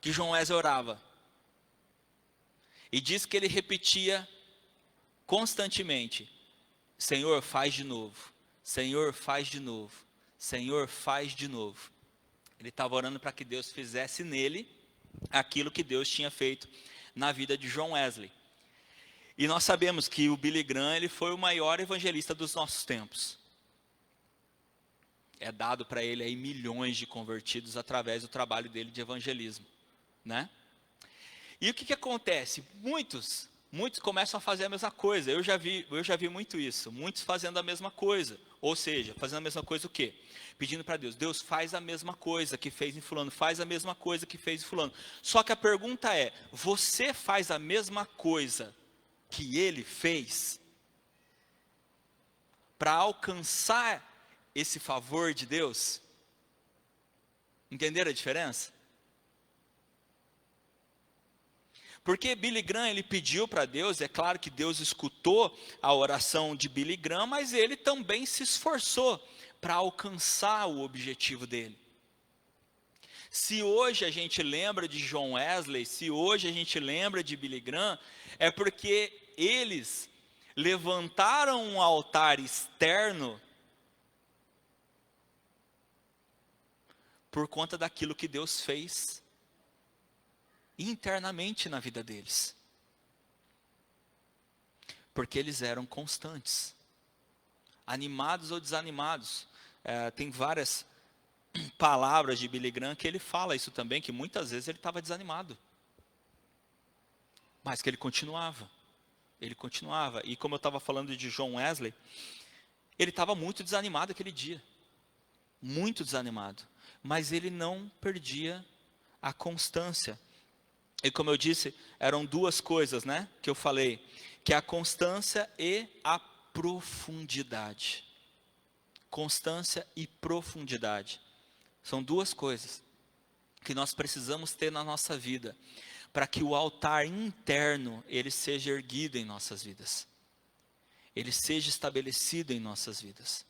S4: que John Wesley orava. E diz que ele repetia constantemente, Senhor, faz de novo, Senhor, faz de novo, Senhor, faz de novo. Ele estava orando para que Deus fizesse nele aquilo que Deus tinha feito na vida de John Wesley. E nós sabemos que o Billy Graham, ele foi o maior evangelista dos nossos tempos. É dado para ele aí milhões de convertidos através do trabalho dele de evangelismo, né? E o que acontece? Muitos começam a fazer a mesma coisa. Eu já vi muito isso. Muitos fazendo a mesma coisa. Ou seja, fazendo a mesma coisa o quê? Pedindo para Deus, Deus faz a mesma coisa que fez em fulano, faz a mesma coisa que fez em fulano. Só que a pergunta é, você faz a mesma coisa que ele fez para alcançar esse favor de Deus? Entenderam a diferença? Porque Billy Graham, ele pediu para Deus, é claro que Deus escutou a oração de Billy Graham, mas ele também se esforçou para alcançar o objetivo dele. Se hoje a gente lembra de John Wesley, se hoje a gente lembra de Billy Graham, é porque eles levantaram um altar externo por conta daquilo que Deus fez internamente na vida deles. Porque eles eram constantes. Animados ou desanimados. Tem várias palavras de Billy Graham que ele fala isso também, que muitas vezes ele estava desanimado. Mas que ele continuava. Ele continuava. E como eu estava falando de John Wesley, ele estava muito desanimado aquele dia. Muito desanimado. Mas ele não perdia a constância. E como eu disse, eram duas coisas, né, que eu falei, que é a constância e a profundidade. Constância e profundidade. São duas coisas que nós precisamos ter na nossa vida, para que o altar interno, ele seja erguido em nossas vidas. Ele seja estabelecido em nossas vidas.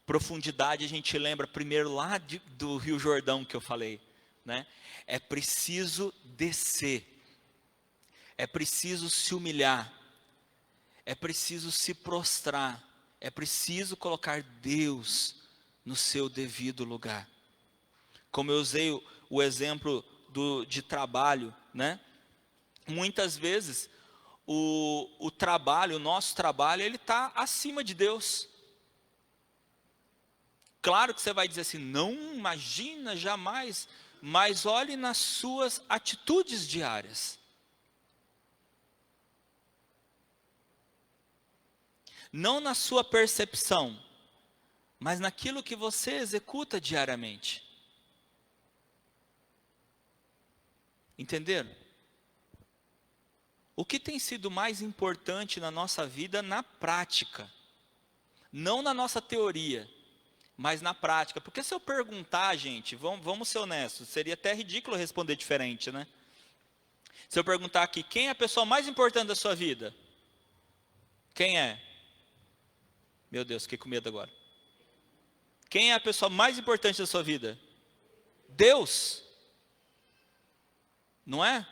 S4: Profundidade a gente lembra primeiro lá do Rio Jordão que eu falei, né? É preciso descer, é preciso se humilhar, É preciso se prostrar. É preciso colocar Deus no seu devido lugar. Como eu usei o exemplo de trabalho, né? Muitas vezes o trabalho, o nosso trabalho, ele está acima de Deus. Claro que você vai dizer assim, não imagina, jamais, mas olhe nas suas atitudes diárias. Não na sua percepção, mas naquilo que você executa diariamente. Entenderam? O que tem sido mais importante na nossa vida na prática? Não na nossa teoria, mas na prática. Porque se eu perguntar, gente, vamos ser honestos, seria até ridículo responder diferente, né? Se eu perguntar aqui, quem é a pessoa mais importante da sua vida? Quem é? Meu Deus, fiquei com medo agora. Quem é a pessoa mais importante da sua vida? Deus. Não é?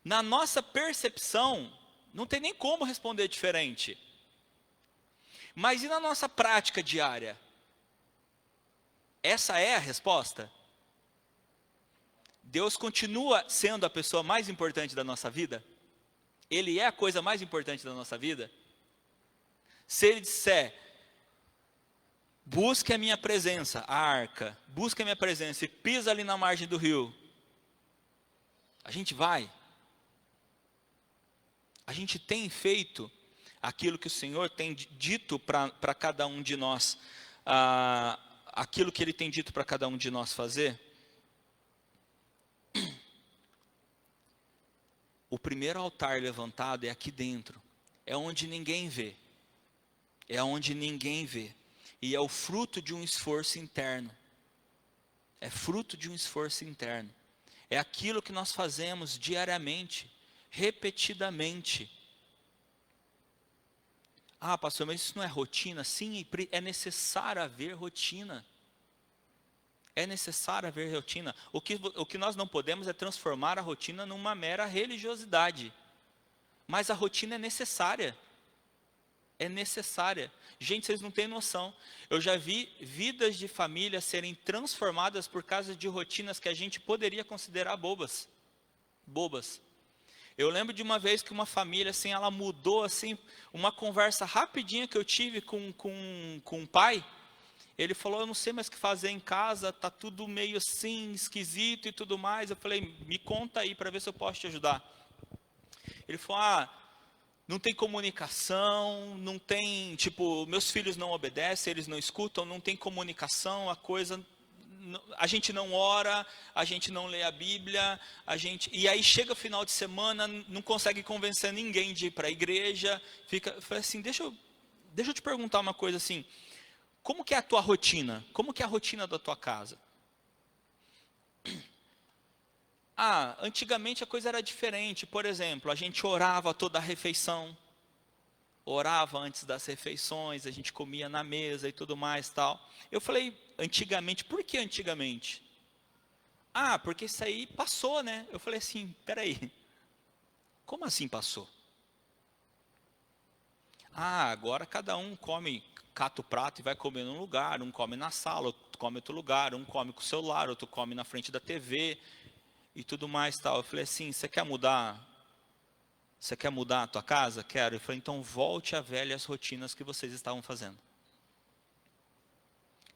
S4: Na nossa percepção, não tem nem como responder diferente. Mas e na nossa prática diária? Essa é a resposta? Deus continua sendo a pessoa mais importante da nossa vida? Ele é a coisa mais importante da nossa vida? Se Ele disser, busque a minha presença, a arca, busque a minha presença e pisa ali na margem do rio, a gente vai? A gente tem feito aquilo que o Senhor tem dito para cada um de nós, aquilo que Ele tem dito para cada um de nós fazer? O primeiro altar levantado é aqui dentro, é onde ninguém vê, e é o fruto de um esforço interno, é aquilo que nós fazemos diariamente, repetidamente. Ah, pastor, mas isso não é rotina? Sim, é necessário haver rotina. O que nós não podemos é transformar a rotina numa mera religiosidade. Mas a rotina é necessária. Gente, vocês não têm noção. Eu já vi vidas de família serem transformadas por causa de rotinas que a gente poderia considerar bobas. Eu lembro de uma vez que uma família, assim, ela mudou, assim, uma conversa rapidinha que eu tive com o pai. Ele falou, eu não sei mais o que fazer em casa, tá tudo meio assim, esquisito e tudo mais. Eu falei, me conta aí para ver se eu posso te ajudar. Ele falou, não tem comunicação, não tem, tipo, meus filhos não obedecem, eles não escutam, não tem comunicação, a gente não ora, a gente não lê a Bíblia, e aí chega o final de semana, não consegue convencer ninguém de ir para a igreja, eu falei assim, deixa eu te perguntar uma coisa assim, como que é a tua rotina? Como que é a rotina da tua casa? Antigamente a coisa era diferente, por exemplo, a gente orava toda a refeição, orava antes das refeições, a gente comia na mesa e tudo mais tal. Eu falei, antigamente, por que antigamente? Porque isso aí passou, né? Eu falei assim, peraí, como assim passou? Agora cada um cata o prato e vai comer num lugar, um come na sala, outro come em outro lugar, um come com o celular, outro come na frente da TV e tudo mais tal. Eu falei assim, você quer mudar a tua casa? Quero. Eu falei, então volte a velhas rotinas que vocês estavam fazendo.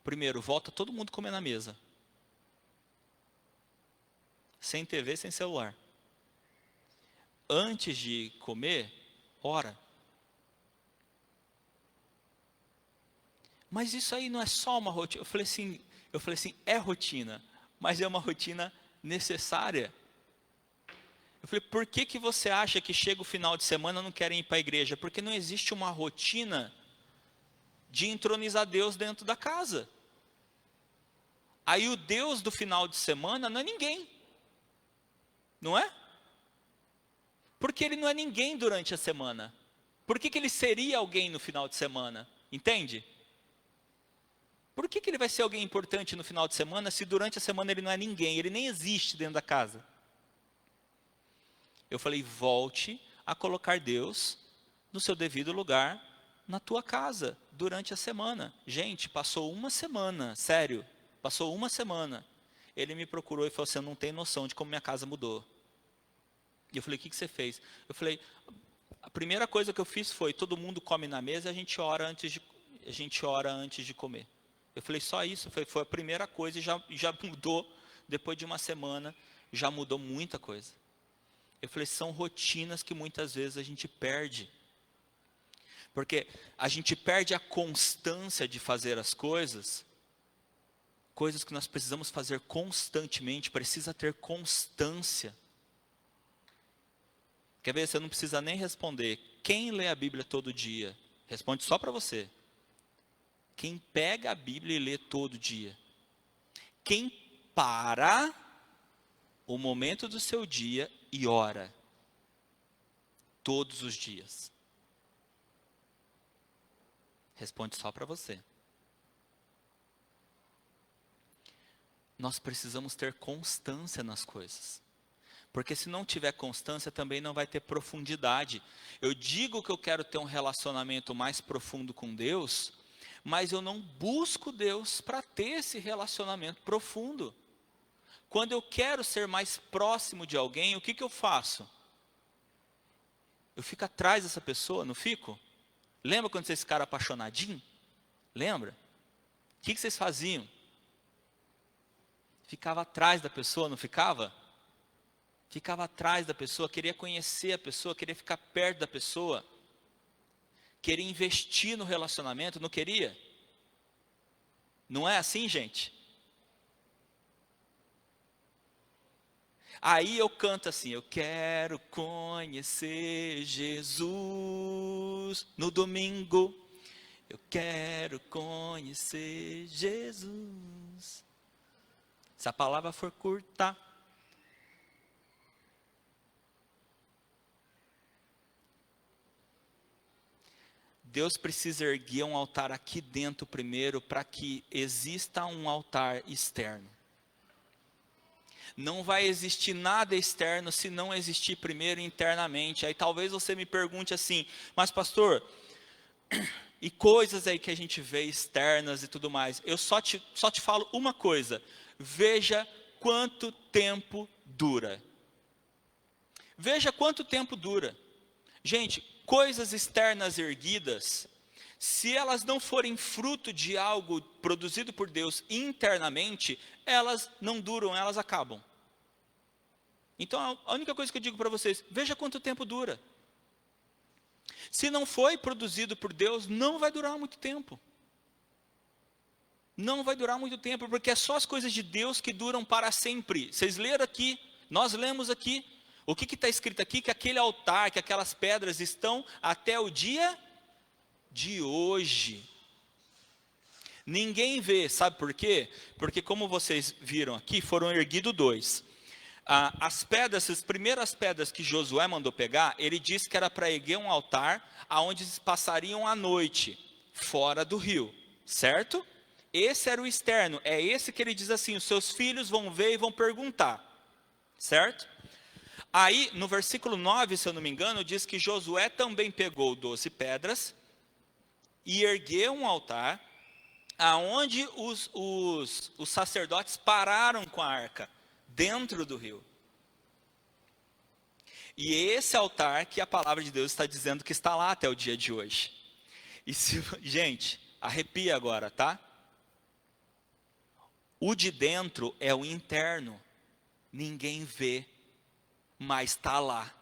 S4: Primeiro, volta todo mundo comer na mesa. Sem TV, sem celular. Antes de comer, ora. Mas isso aí não é só uma rotina. Eu falei assim, é rotina, mas é uma rotina necessária. Eu falei, por que você acha que chega o final de semana e não querem ir para a igreja? Porque não existe uma rotina de entronizar Deus dentro da casa. Aí o Deus do final de semana não é ninguém. Não é? Porque ele não é ninguém durante a semana. Por que ele seria alguém no final de semana? Entende? Por que ele vai ser alguém importante no final de semana se durante a semana ele não é ninguém? Ele nem existe dentro da casa. Eu falei, volte a colocar Deus no seu devido lugar, na tua casa, durante a semana. Gente, passou uma semana, sério, passou uma semana. Ele me procurou e falou assim: eu não tenho noção de como minha casa mudou. E eu falei: o que você fez? Eu falei: a primeira coisa que eu fiz foi, todo mundo come na mesa e a gente ora antes de comer. Eu falei: só isso, foi a primeira coisa, e já mudou, depois de uma semana, já mudou muita coisa. Eu falei: são rotinas que muitas vezes a gente perde. Porque a gente perde a constância de fazer as coisas que nós precisamos fazer constantemente, precisa ter constância. Quer ver? Você não precisa nem responder. Quem lê a Bíblia todo dia? Responde só para você. Quem pega a Bíblia e lê todo dia? Quem para o momento do seu dia e ora todos os dias? Responde só para você. Nós precisamos ter constância nas coisas. Porque se não tiver constância, também não vai ter profundidade. Eu digo que eu quero ter um relacionamento mais profundo com Deus, mas eu não busco Deus para ter esse relacionamento profundo. Quando eu quero ser mais próximo de alguém, o que eu faço? Eu fico atrás dessa pessoa, não fico? Lembra quando vocês ficaram apaixonadinhos? Lembra? O que vocês faziam? Ficava atrás da pessoa, não ficava? Ficava atrás da pessoa, queria conhecer a pessoa, queria ficar perto da pessoa. Queria investir no relacionamento, não queria? Não é assim, gente? Aí eu canto assim: eu quero conhecer Jesus no domingo. Eu quero conhecer Jesus. Se a palavra for curta. Deus precisa erguer um altar aqui dentro primeiro, para que exista um altar externo. Não vai existir nada externo se não existir primeiro internamente. Aí talvez você me pergunte assim: mas pastor, e coisas aí que a gente vê externas e tudo mais? Eu só te falo uma coisa: veja quanto tempo dura. Veja quanto tempo dura. Gente, coisas externas erguidas, se elas não forem fruto de algo produzido por Deus internamente, elas não duram, elas acabam. Então a única coisa que eu digo para vocês: veja quanto tempo dura. Se não foi produzido por Deus, não vai durar muito tempo. Não vai durar muito tempo, porque é só as coisas de Deus que duram para sempre. Vocês leram aqui, nós lemos aqui, o que está escrito aqui? Que aquele altar, que aquelas pedras estão até o dia de hoje. Ninguém vê, sabe por quê? Porque como vocês viram aqui, foram erguidos 2. As pedras, as primeiras pedras que Josué mandou pegar, ele disse que era para erguer um altar, aonde eles passariam a noite, fora do rio, certo? Esse era o externo, é esse que ele diz assim: os seus filhos vão ver e vão perguntar, certo? Aí, no versículo 9, se eu não me engano, diz que Josué também pegou 12 pedras e ergueu um altar, aonde os sacerdotes pararam com a arca, dentro do rio. E esse altar que a palavra de Deus está dizendo que está lá até o dia de hoje. E gente, arrepia agora, tá? O de dentro é o interno, ninguém vê, mas está lá.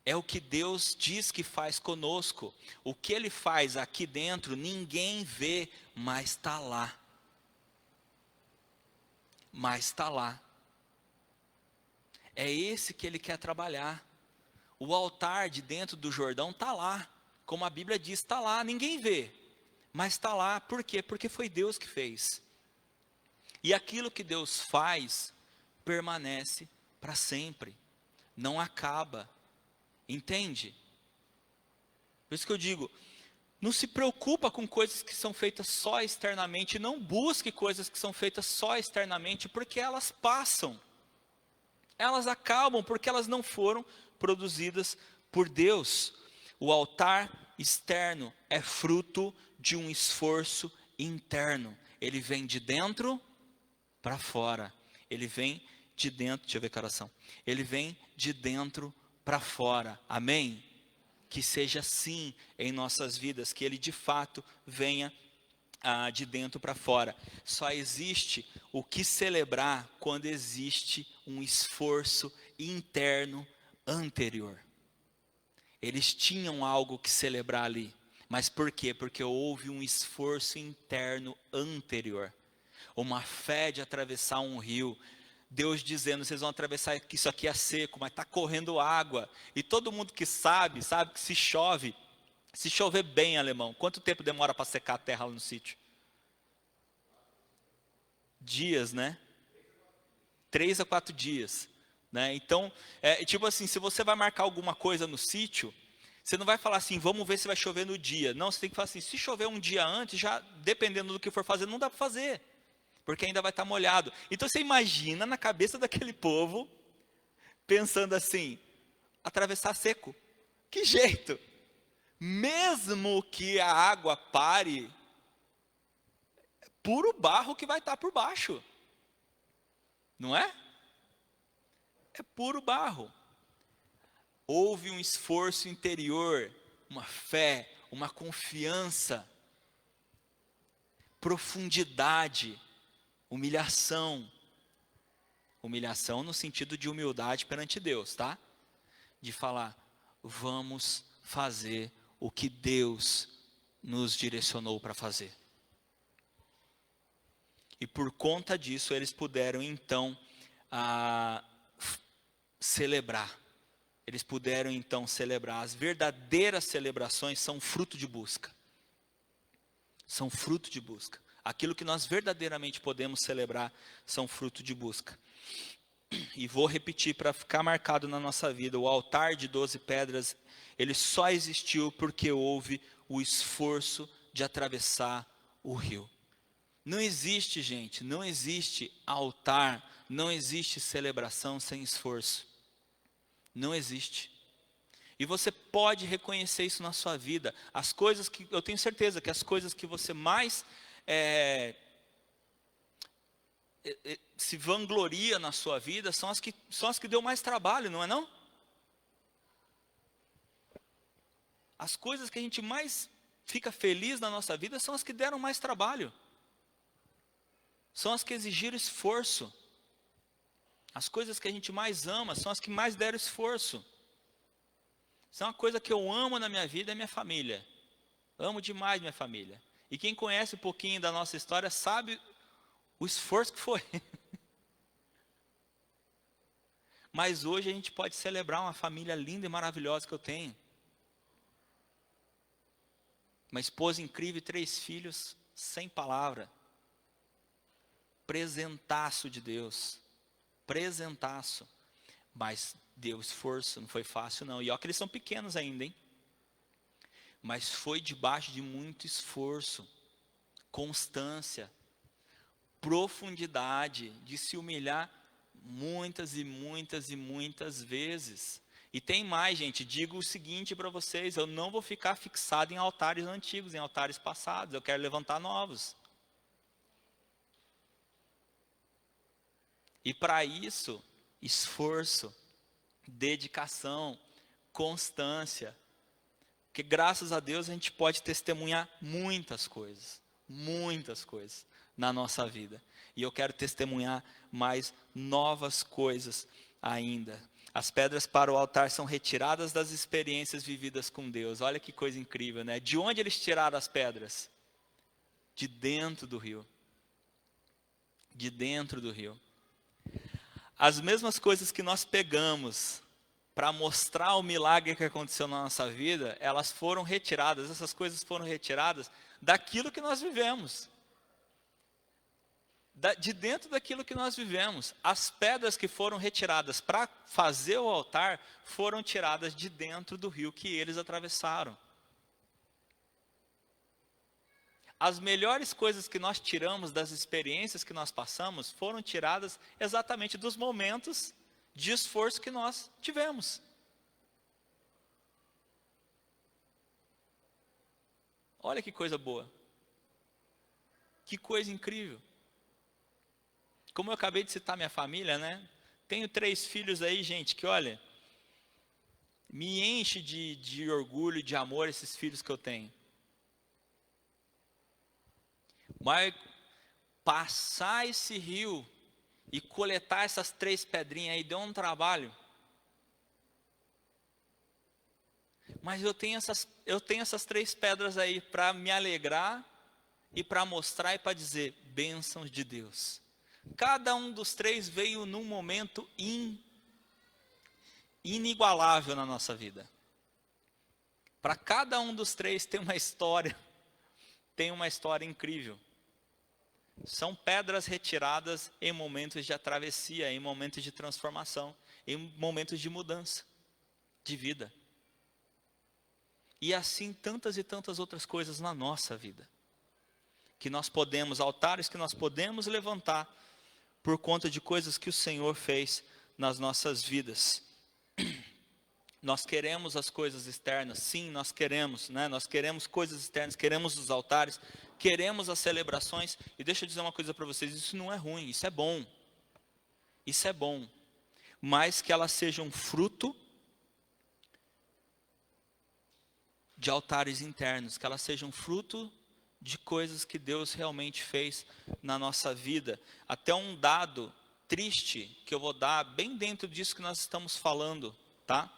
S4: É o que Deus diz que faz conosco. O que Ele faz aqui dentro, ninguém vê, mas está lá. Mas está lá. É esse que Ele quer trabalhar. O altar de dentro do Jordão está lá. Como a Bíblia diz, está lá. Ninguém vê, mas está lá. Por quê? Porque foi Deus que fez. E aquilo que Deus faz permanece para sempre, não acaba, entende? Por isso que eu digo, não se preocupa com coisas que são feitas só externamente, não busque coisas que são feitas só externamente, porque elas passam, elas acabam, porque elas não foram produzidas por Deus. O altar externo é fruto de um esforço interno. Ele vem de dentro para fora. Ele vem de dentro, deixa eu ver que oração. Ele vem de dentro para fora. Amém? Que seja assim em nossas vidas, que ele de fato venha de dentro para fora. Só existe o que celebrar quando existe um esforço interno anterior. Eles tinham algo que celebrar ali. Mas por quê? Porque houve um esforço interno anterior. Uma fé de atravessar um rio. Deus dizendo, vocês vão atravessar, que isso aqui é seco, mas está correndo água. E todo mundo que sabe que se chover bem, alemão, quanto tempo demora para secar a terra lá no sítio? Dias, né? 3 a 4 dias. Né? Então, tipo assim, se você vai marcar alguma coisa no sítio, você não vai falar assim, vamos ver se vai chover no dia. Não, você tem que falar assim, se chover um dia antes, já dependendo do que for fazer, não dá para fazer. Porque ainda vai estar molhado. Então você imagina na cabeça daquele povo, pensando assim, atravessar seco. Que jeito? Mesmo que a água pare, é puro barro que vai estar por baixo. Não é? É puro barro. Houve um esforço interior, uma fé, uma confiança, profundidade, humilhação. Humilhação no sentido de humildade perante Deus, tá? De falar, vamos fazer o que Deus nos direcionou para fazer. E por conta disso, eles puderam então celebrar. Eles puderam então celebrar. As verdadeiras celebrações são fruto de busca. São fruto de busca. Aquilo que nós verdadeiramente podemos celebrar são fruto de busca. E vou repetir para ficar marcado na nossa vida. O altar de 12 pedras, ele só existiu porque houve o esforço de atravessar o rio. Não existe, gente, não existe altar, não existe celebração sem esforço. Não existe. E você pode reconhecer isso na sua vida. As coisas que, eu tenho certeza que as coisas que você mais se vangloria na sua vida são as que deu mais trabalho, não é não? As coisas que a gente mais fica feliz na nossa vida são as que deram mais trabalho. São as que exigiram esforço. As coisas que a gente mais ama são as que mais deram esforço. Isso é uma coisa que eu amo na minha vida, é minha família. Amo demais minha família. E quem conhece um pouquinho da nossa história sabe o esforço que foi. Mas hoje a gente pode celebrar uma família linda e maravilhosa que eu tenho. Uma esposa incrível e 3 filhos, sem palavra. Presentaço de Deus. Presentaço. Mas deu esforço, não foi fácil não. E olha que eles são pequenos ainda, hein? Mas foi debaixo de muito esforço, constância, profundidade, de se humilhar muitas e muitas e muitas vezes. E tem mais, gente, digo o seguinte para vocês, eu não vou ficar fixado em altares antigos, em altares passados, eu quero levantar novos. E para isso, esforço, dedicação, constância. Porque graças a Deus a gente pode testemunhar muitas coisas na nossa vida. E eu quero testemunhar mais novas coisas ainda. As pedras para o altar são retiradas das experiências vividas com Deus. Olha que coisa incrível, né? De onde eles tiraram as pedras? De dentro do rio. De dentro do rio. As mesmas coisas que nós pegamos para mostrar o milagre que aconteceu na nossa vida, elas foram retiradas, essas coisas foram retiradas daquilo que nós vivemos. De dentro daquilo que nós vivemos. As pedras que foram retiradas para fazer o altar, foram tiradas de dentro do rio que eles atravessaram. As melhores coisas que nós tiramos das experiências que nós passamos, foram tiradas exatamente dos momentos de esforço que nós tivemos. Olha que coisa boa. Que coisa incrível. Como eu acabei de citar minha família, né? Tenho 3 filhos aí, gente, que olha, me enche de orgulho, de amor esses filhos que eu tenho. Mas passar esse rio e coletar essas 3 pedrinhas aí deu um trabalho. Mas eu tenho essas 3 pedras aí para me alegrar e para mostrar e para dizer bênçãos de Deus. Cada um dos 3 veio num momento inigualável na nossa vida. Para cada um dos 3 tem uma história incrível. São pedras retiradas em momentos de travessia, em momentos de transformação, em momentos de mudança de vida. E assim tantas e tantas outras coisas na nossa vida. Que nós podemos, altares que nós podemos levantar por conta de coisas que o Senhor fez nas nossas vidas. Nós queremos as coisas externas, sim, nós queremos, né? Nós queremos coisas externas, queremos os altares, queremos as celebrações. E deixa eu dizer uma coisa para vocês, isso não é ruim, isso é bom. Isso é bom. Mas que elas sejam fruto de altares internos, que elas sejam fruto de coisas que Deus realmente fez na nossa vida. Até um dado triste que eu vou dar bem dentro disso que nós estamos falando, tá?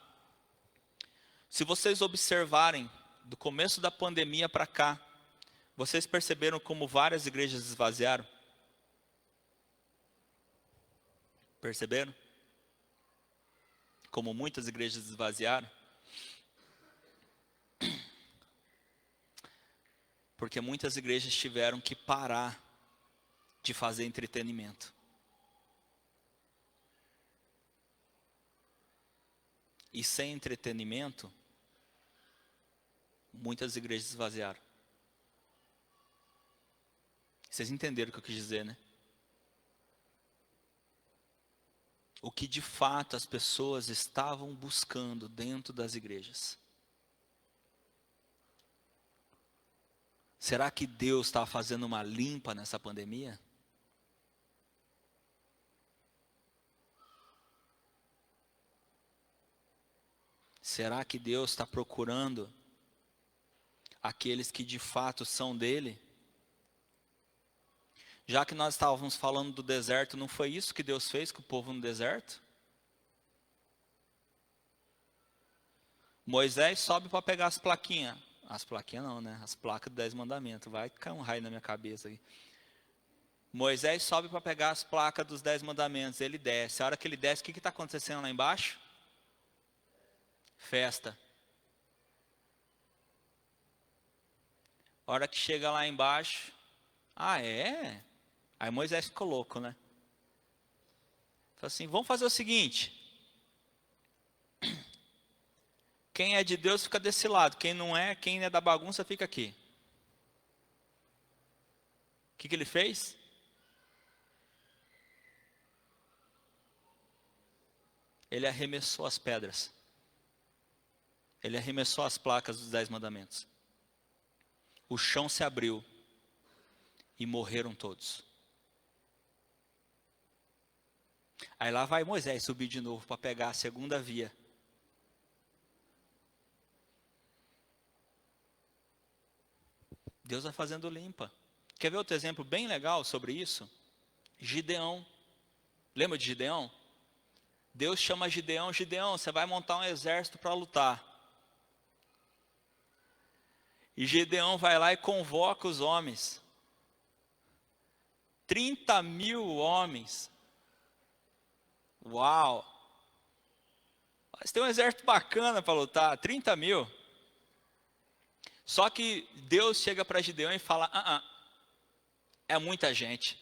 S4: Se vocês observarem, do começo da pandemia para cá, vocês perceberam como várias igrejas esvaziaram? Perceberam? Como muitas igrejas esvaziaram? Porque muitas igrejas tiveram que parar de fazer entretenimento. E sem entretenimento, muitas igrejas esvaziaram. Vocês entenderam o que eu quis dizer, né? O que de fato as pessoas estavam buscando dentro das igrejas. Será que Deus está fazendo uma limpa nessa pandemia? Será que Deus está procurando aqueles que de fato são dele? Já que nós estávamos falando do deserto, não foi isso que Deus fez com o povo no deserto? Moisés sobe para pegar as plaquinhas. As plaquinhas não, né? As placas dos 10 mandamentos. Vai cair um raio na minha cabeça aí. Moisés sobe para pegar as placas dos 10 mandamentos. Ele desce. A hora que ele desce, o que está acontecendo lá embaixo? Festa. A hora que chega lá embaixo, ah é? Aí Moisés ficou louco, né? Falou assim, vamos fazer o seguinte. Quem é de Deus fica desse lado, quem é da bagunça fica aqui. O que ele fez? Ele arremessou as pedras. Ele arremessou as placas dos 10 mandamentos. O chão se abriu e morreram todos. Aí lá vai Moisés subir de novo para pegar a segunda via. Deus vai fazendo limpa. Quer ver outro exemplo bem legal sobre isso? Gideão. Lembra de Gideão? Deus chama Gideão, Gideão, você vai montar um exército para lutar. E Gideão vai lá e convoca os homens. 30.000 homens. Uau! Mas tem um exército bacana para lutar, 30.000. Só que Deus chega para Gideão e fala, é muita gente.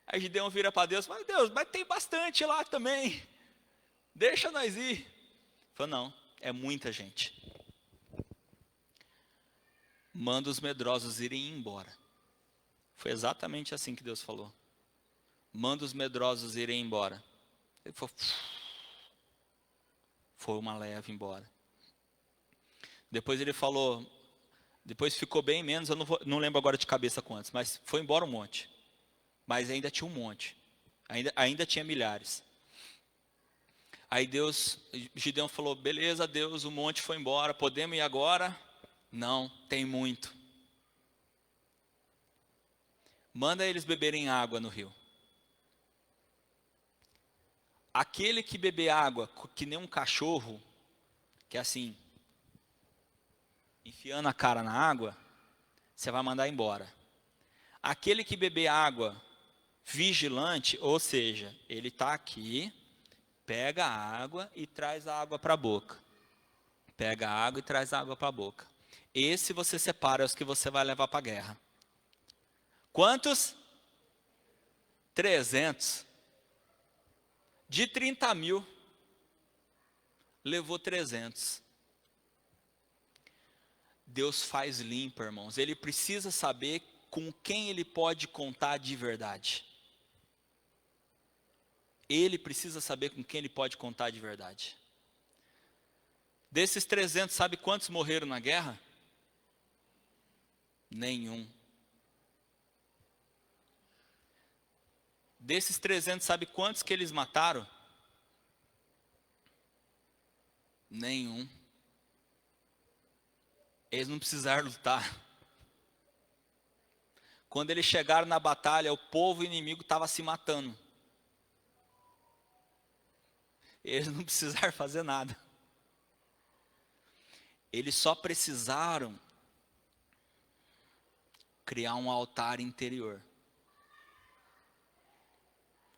S4: Aí Gideão vira para Deus, mas Deus, mas tem bastante lá também. Deixa nós ir. Ele falou, não, é muita gente. Manda os medrosos irem embora. Foi exatamente assim que Deus falou. Manda os medrosos irem embora. Ele falou, foi uma leva embora. Depois ele falou, Depois ficou bem menos, eu não lembro agora de cabeça quantos, mas foi embora um monte. Mas ainda tinha um monte. Ainda tinha milhares. Aí Gideão falou, beleza, Deus, o monte foi embora, podemos ir agora? Não, tem muito. Manda eles beberem água no rio. Aquele que beber água, que nem um cachorro, que é assim, enfiando a cara na água, você vai mandar embora. Aquele que beber água vigilante, ou seja, ele está aqui, pega a água e traz a água para a boca. Pega a água e traz a água para a boca. Esse você separa, é os que você vai levar para a guerra. Quantos? 300. De 30 mil, levou 300. Deus faz limpa, irmãos. Ele precisa saber com quem ele pode contar de verdade. Ele precisa saber com quem ele pode contar de verdade. Desses 300, sabe quantos morreram na guerra? Nenhum. Desses 300, sabe quantos que eles mataram? Nenhum. Eles não precisaram lutar. Quando eles chegaram na batalha, o povo inimigo estava se matando. Eles não precisaram fazer nada. Eles só precisaram criar um altar interior.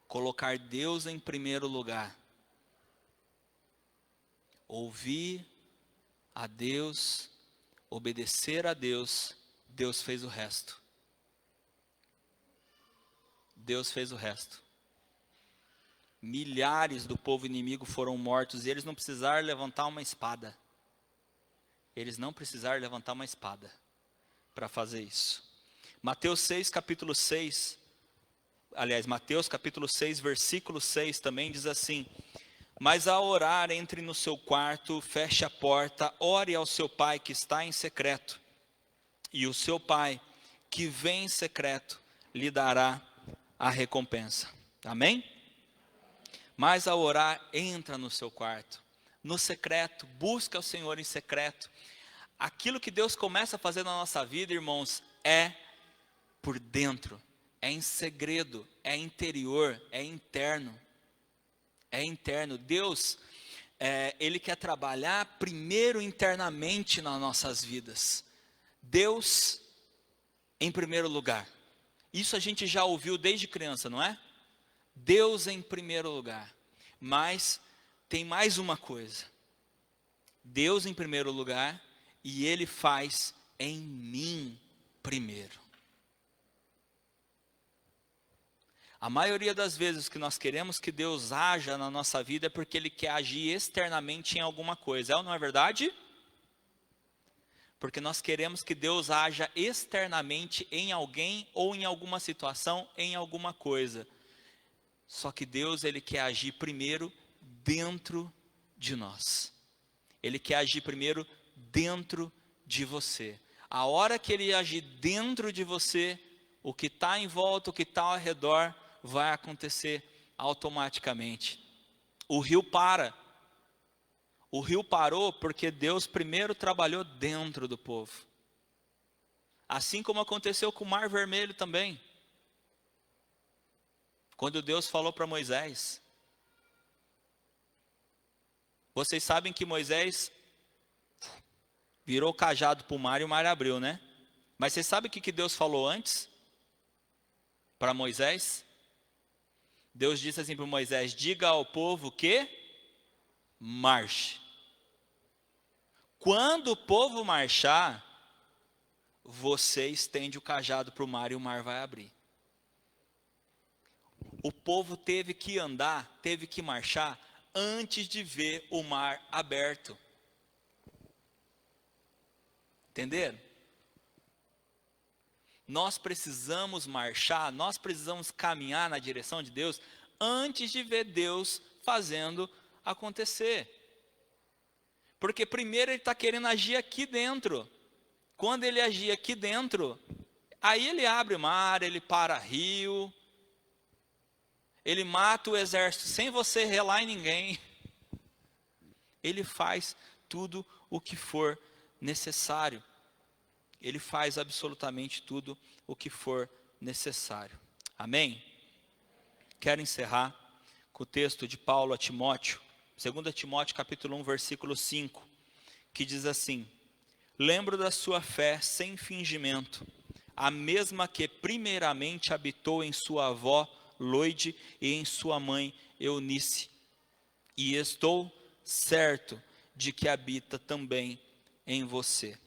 S4: Colocar Deus em primeiro lugar. Ouvir a Deus, obedecer a Deus, Deus fez o resto. Deus fez o resto. Milhares do povo inimigo foram mortos e eles não precisaram levantar uma espada. Eles não precisaram levantar uma espada para fazer isso. Mateus 6, capítulo 6, aliás, Mateus capítulo 6, versículo 6 também diz assim: mas ao orar, entre no seu quarto, feche a porta, ore ao seu pai que está em secreto, e o seu pai que vem em secreto lhe dará a recompensa. Amém? Mas ao orar, entra no seu quarto, no secreto, busca o Senhor em secreto. Aquilo que Deus começa a fazer na nossa vida, irmãos, é por dentro, é em segredo, é interior, é interno. É interno. Deus, Ele quer trabalhar primeiro internamente nas nossas vidas. Deus em primeiro lugar. Isso a gente já ouviu desde criança, não é? Deus em primeiro lugar. Mas tem mais uma coisa. Deus em primeiro lugar e Ele faz em mim primeiro. A maioria das vezes que nós queremos que Deus haja na nossa vida é porque Ele quer agir externamente em alguma coisa. É ou não é verdade? Porque nós queremos que Deus haja externamente em alguém ou em alguma situação, em alguma coisa. Só que Deus, Ele quer agir primeiro dentro de nós. Ele quer agir primeiro dentro de você. A hora que Ele agir dentro de você, o que está em volta, o que está ao redor, vai acontecer automaticamente. O rio para. O rio parou porque Deus primeiro trabalhou dentro do povo. Assim como aconteceu com o Mar Vermelho também. Quando Deus falou para Moisés. Vocês sabem que Moisés virou o cajado para o mar e o mar abriu, né? Mas vocês sabem o que Deus falou antes? Para Moisés? Deus disse assim para Moisés: diga ao povo que marche. Quando o povo marchar, você estende o cajado para o mar e o mar vai abrir. O povo teve que andar, teve que marchar antes de ver o mar aberto. Entenderam? Nós precisamos marchar, nós precisamos caminhar na direção de Deus antes de ver Deus fazendo acontecer. Porque primeiro Ele está querendo agir aqui dentro. quando ele agir aqui dentro, aí ele abre mar, ele para rio, ele mata o exército sem você relar em ninguém. Ele faz tudo o que for necessário. Ele faz absolutamente tudo o que for necessário. Amém? Quero encerrar com o texto de Paulo a Timóteo, 2 Timóteo capítulo 1, versículo 5, que diz assim: lembro da sua fé sem fingimento, a mesma que primeiramente habitou em sua avó Loide e em sua mãe Eunice, e estou certo de que habita também em você.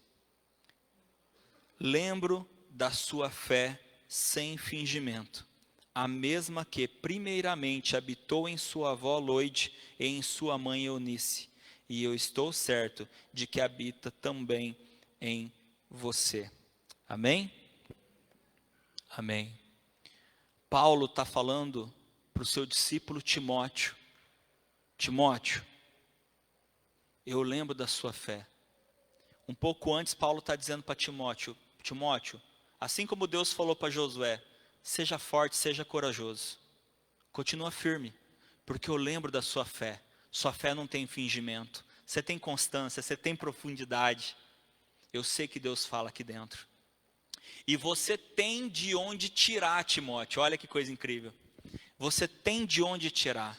S4: Lembro da sua fé sem fingimento, a mesma que primeiramente habitou em sua avó Loide e em sua mãe Eunice, e eu estou certo de que habita também em você. Amém? Amém. Paulo está falando para o seu discípulo Timóteo: Timóteo, eu lembro da sua fé. Um pouco antes, Paulo está dizendo para Timóteo: Timóteo, assim como Deus falou para Josué, seja forte, seja corajoso, continua firme, porque eu lembro da sua fé. Sua fé não tem fingimento, você tem constância, você tem profundidade. Eu sei que Deus fala aqui dentro. E você tem de onde tirar, Timóteo. Olha que coisa incrível. Você tem de onde tirar.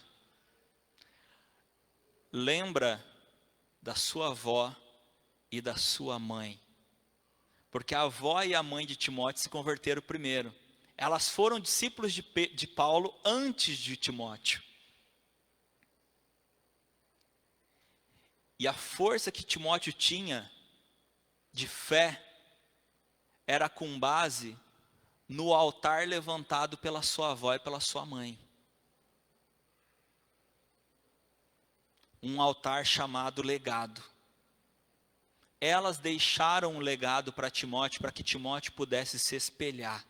S4: Lembra da sua avó e da sua mãe. Porque a avó e a mãe de Timóteo se converteram primeiro. Elas foram discípulos de Paulo antes de Timóteo. E a força que Timóteo tinha de fé era com base no altar levantado pela sua avó e pela sua mãe. Um altar chamado legado. Elas deixaram um legado para Timóteo, para que Timóteo pudesse se espelhar.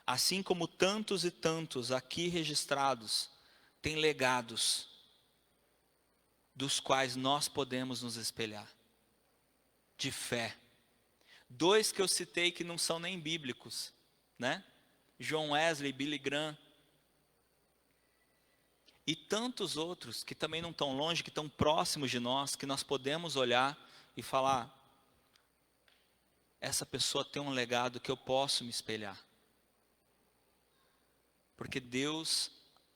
S4: Assim como tantos e tantos aqui registrados têm legados dos quais nós podemos nos espelhar, de fé. 2 que eu citei que não são nem bíblicos, né? John Wesley, Billy Graham. E tantos outros que também não estão longe, que estão próximos de nós, que nós podemos olhar e falar: essa pessoa tem um legado que eu posso me espelhar. Porque Deus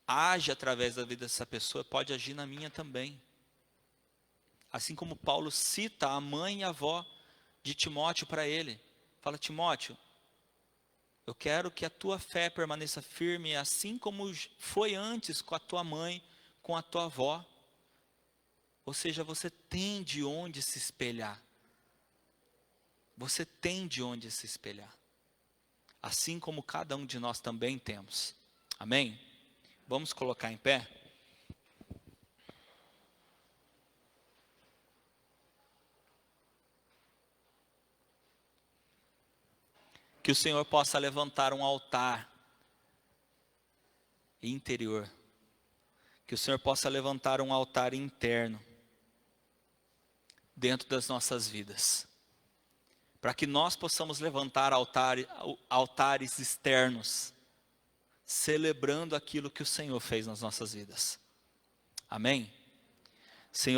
S4: age através da vida dessa pessoa, pode agir na minha também. Assim como Paulo cita a mãe e a avó de Timóteo para ele. Fala: Timóteo, eu quero que a tua fé permaneça firme, assim como foi antes com a tua mãe, com a tua avó. Ou seja, você tem de onde se espelhar. Você tem de onde se espelhar. Assim como cada um de nós também temos. Amém? Vamos colocar em pé? Que o Senhor possa levantar um altar interior. Que o Senhor possa levantar um altar interno dentro das nossas vidas. Para que nós possamos levantar altares externos, celebrando aquilo que o Senhor fez nas nossas vidas. Amém? Senhor,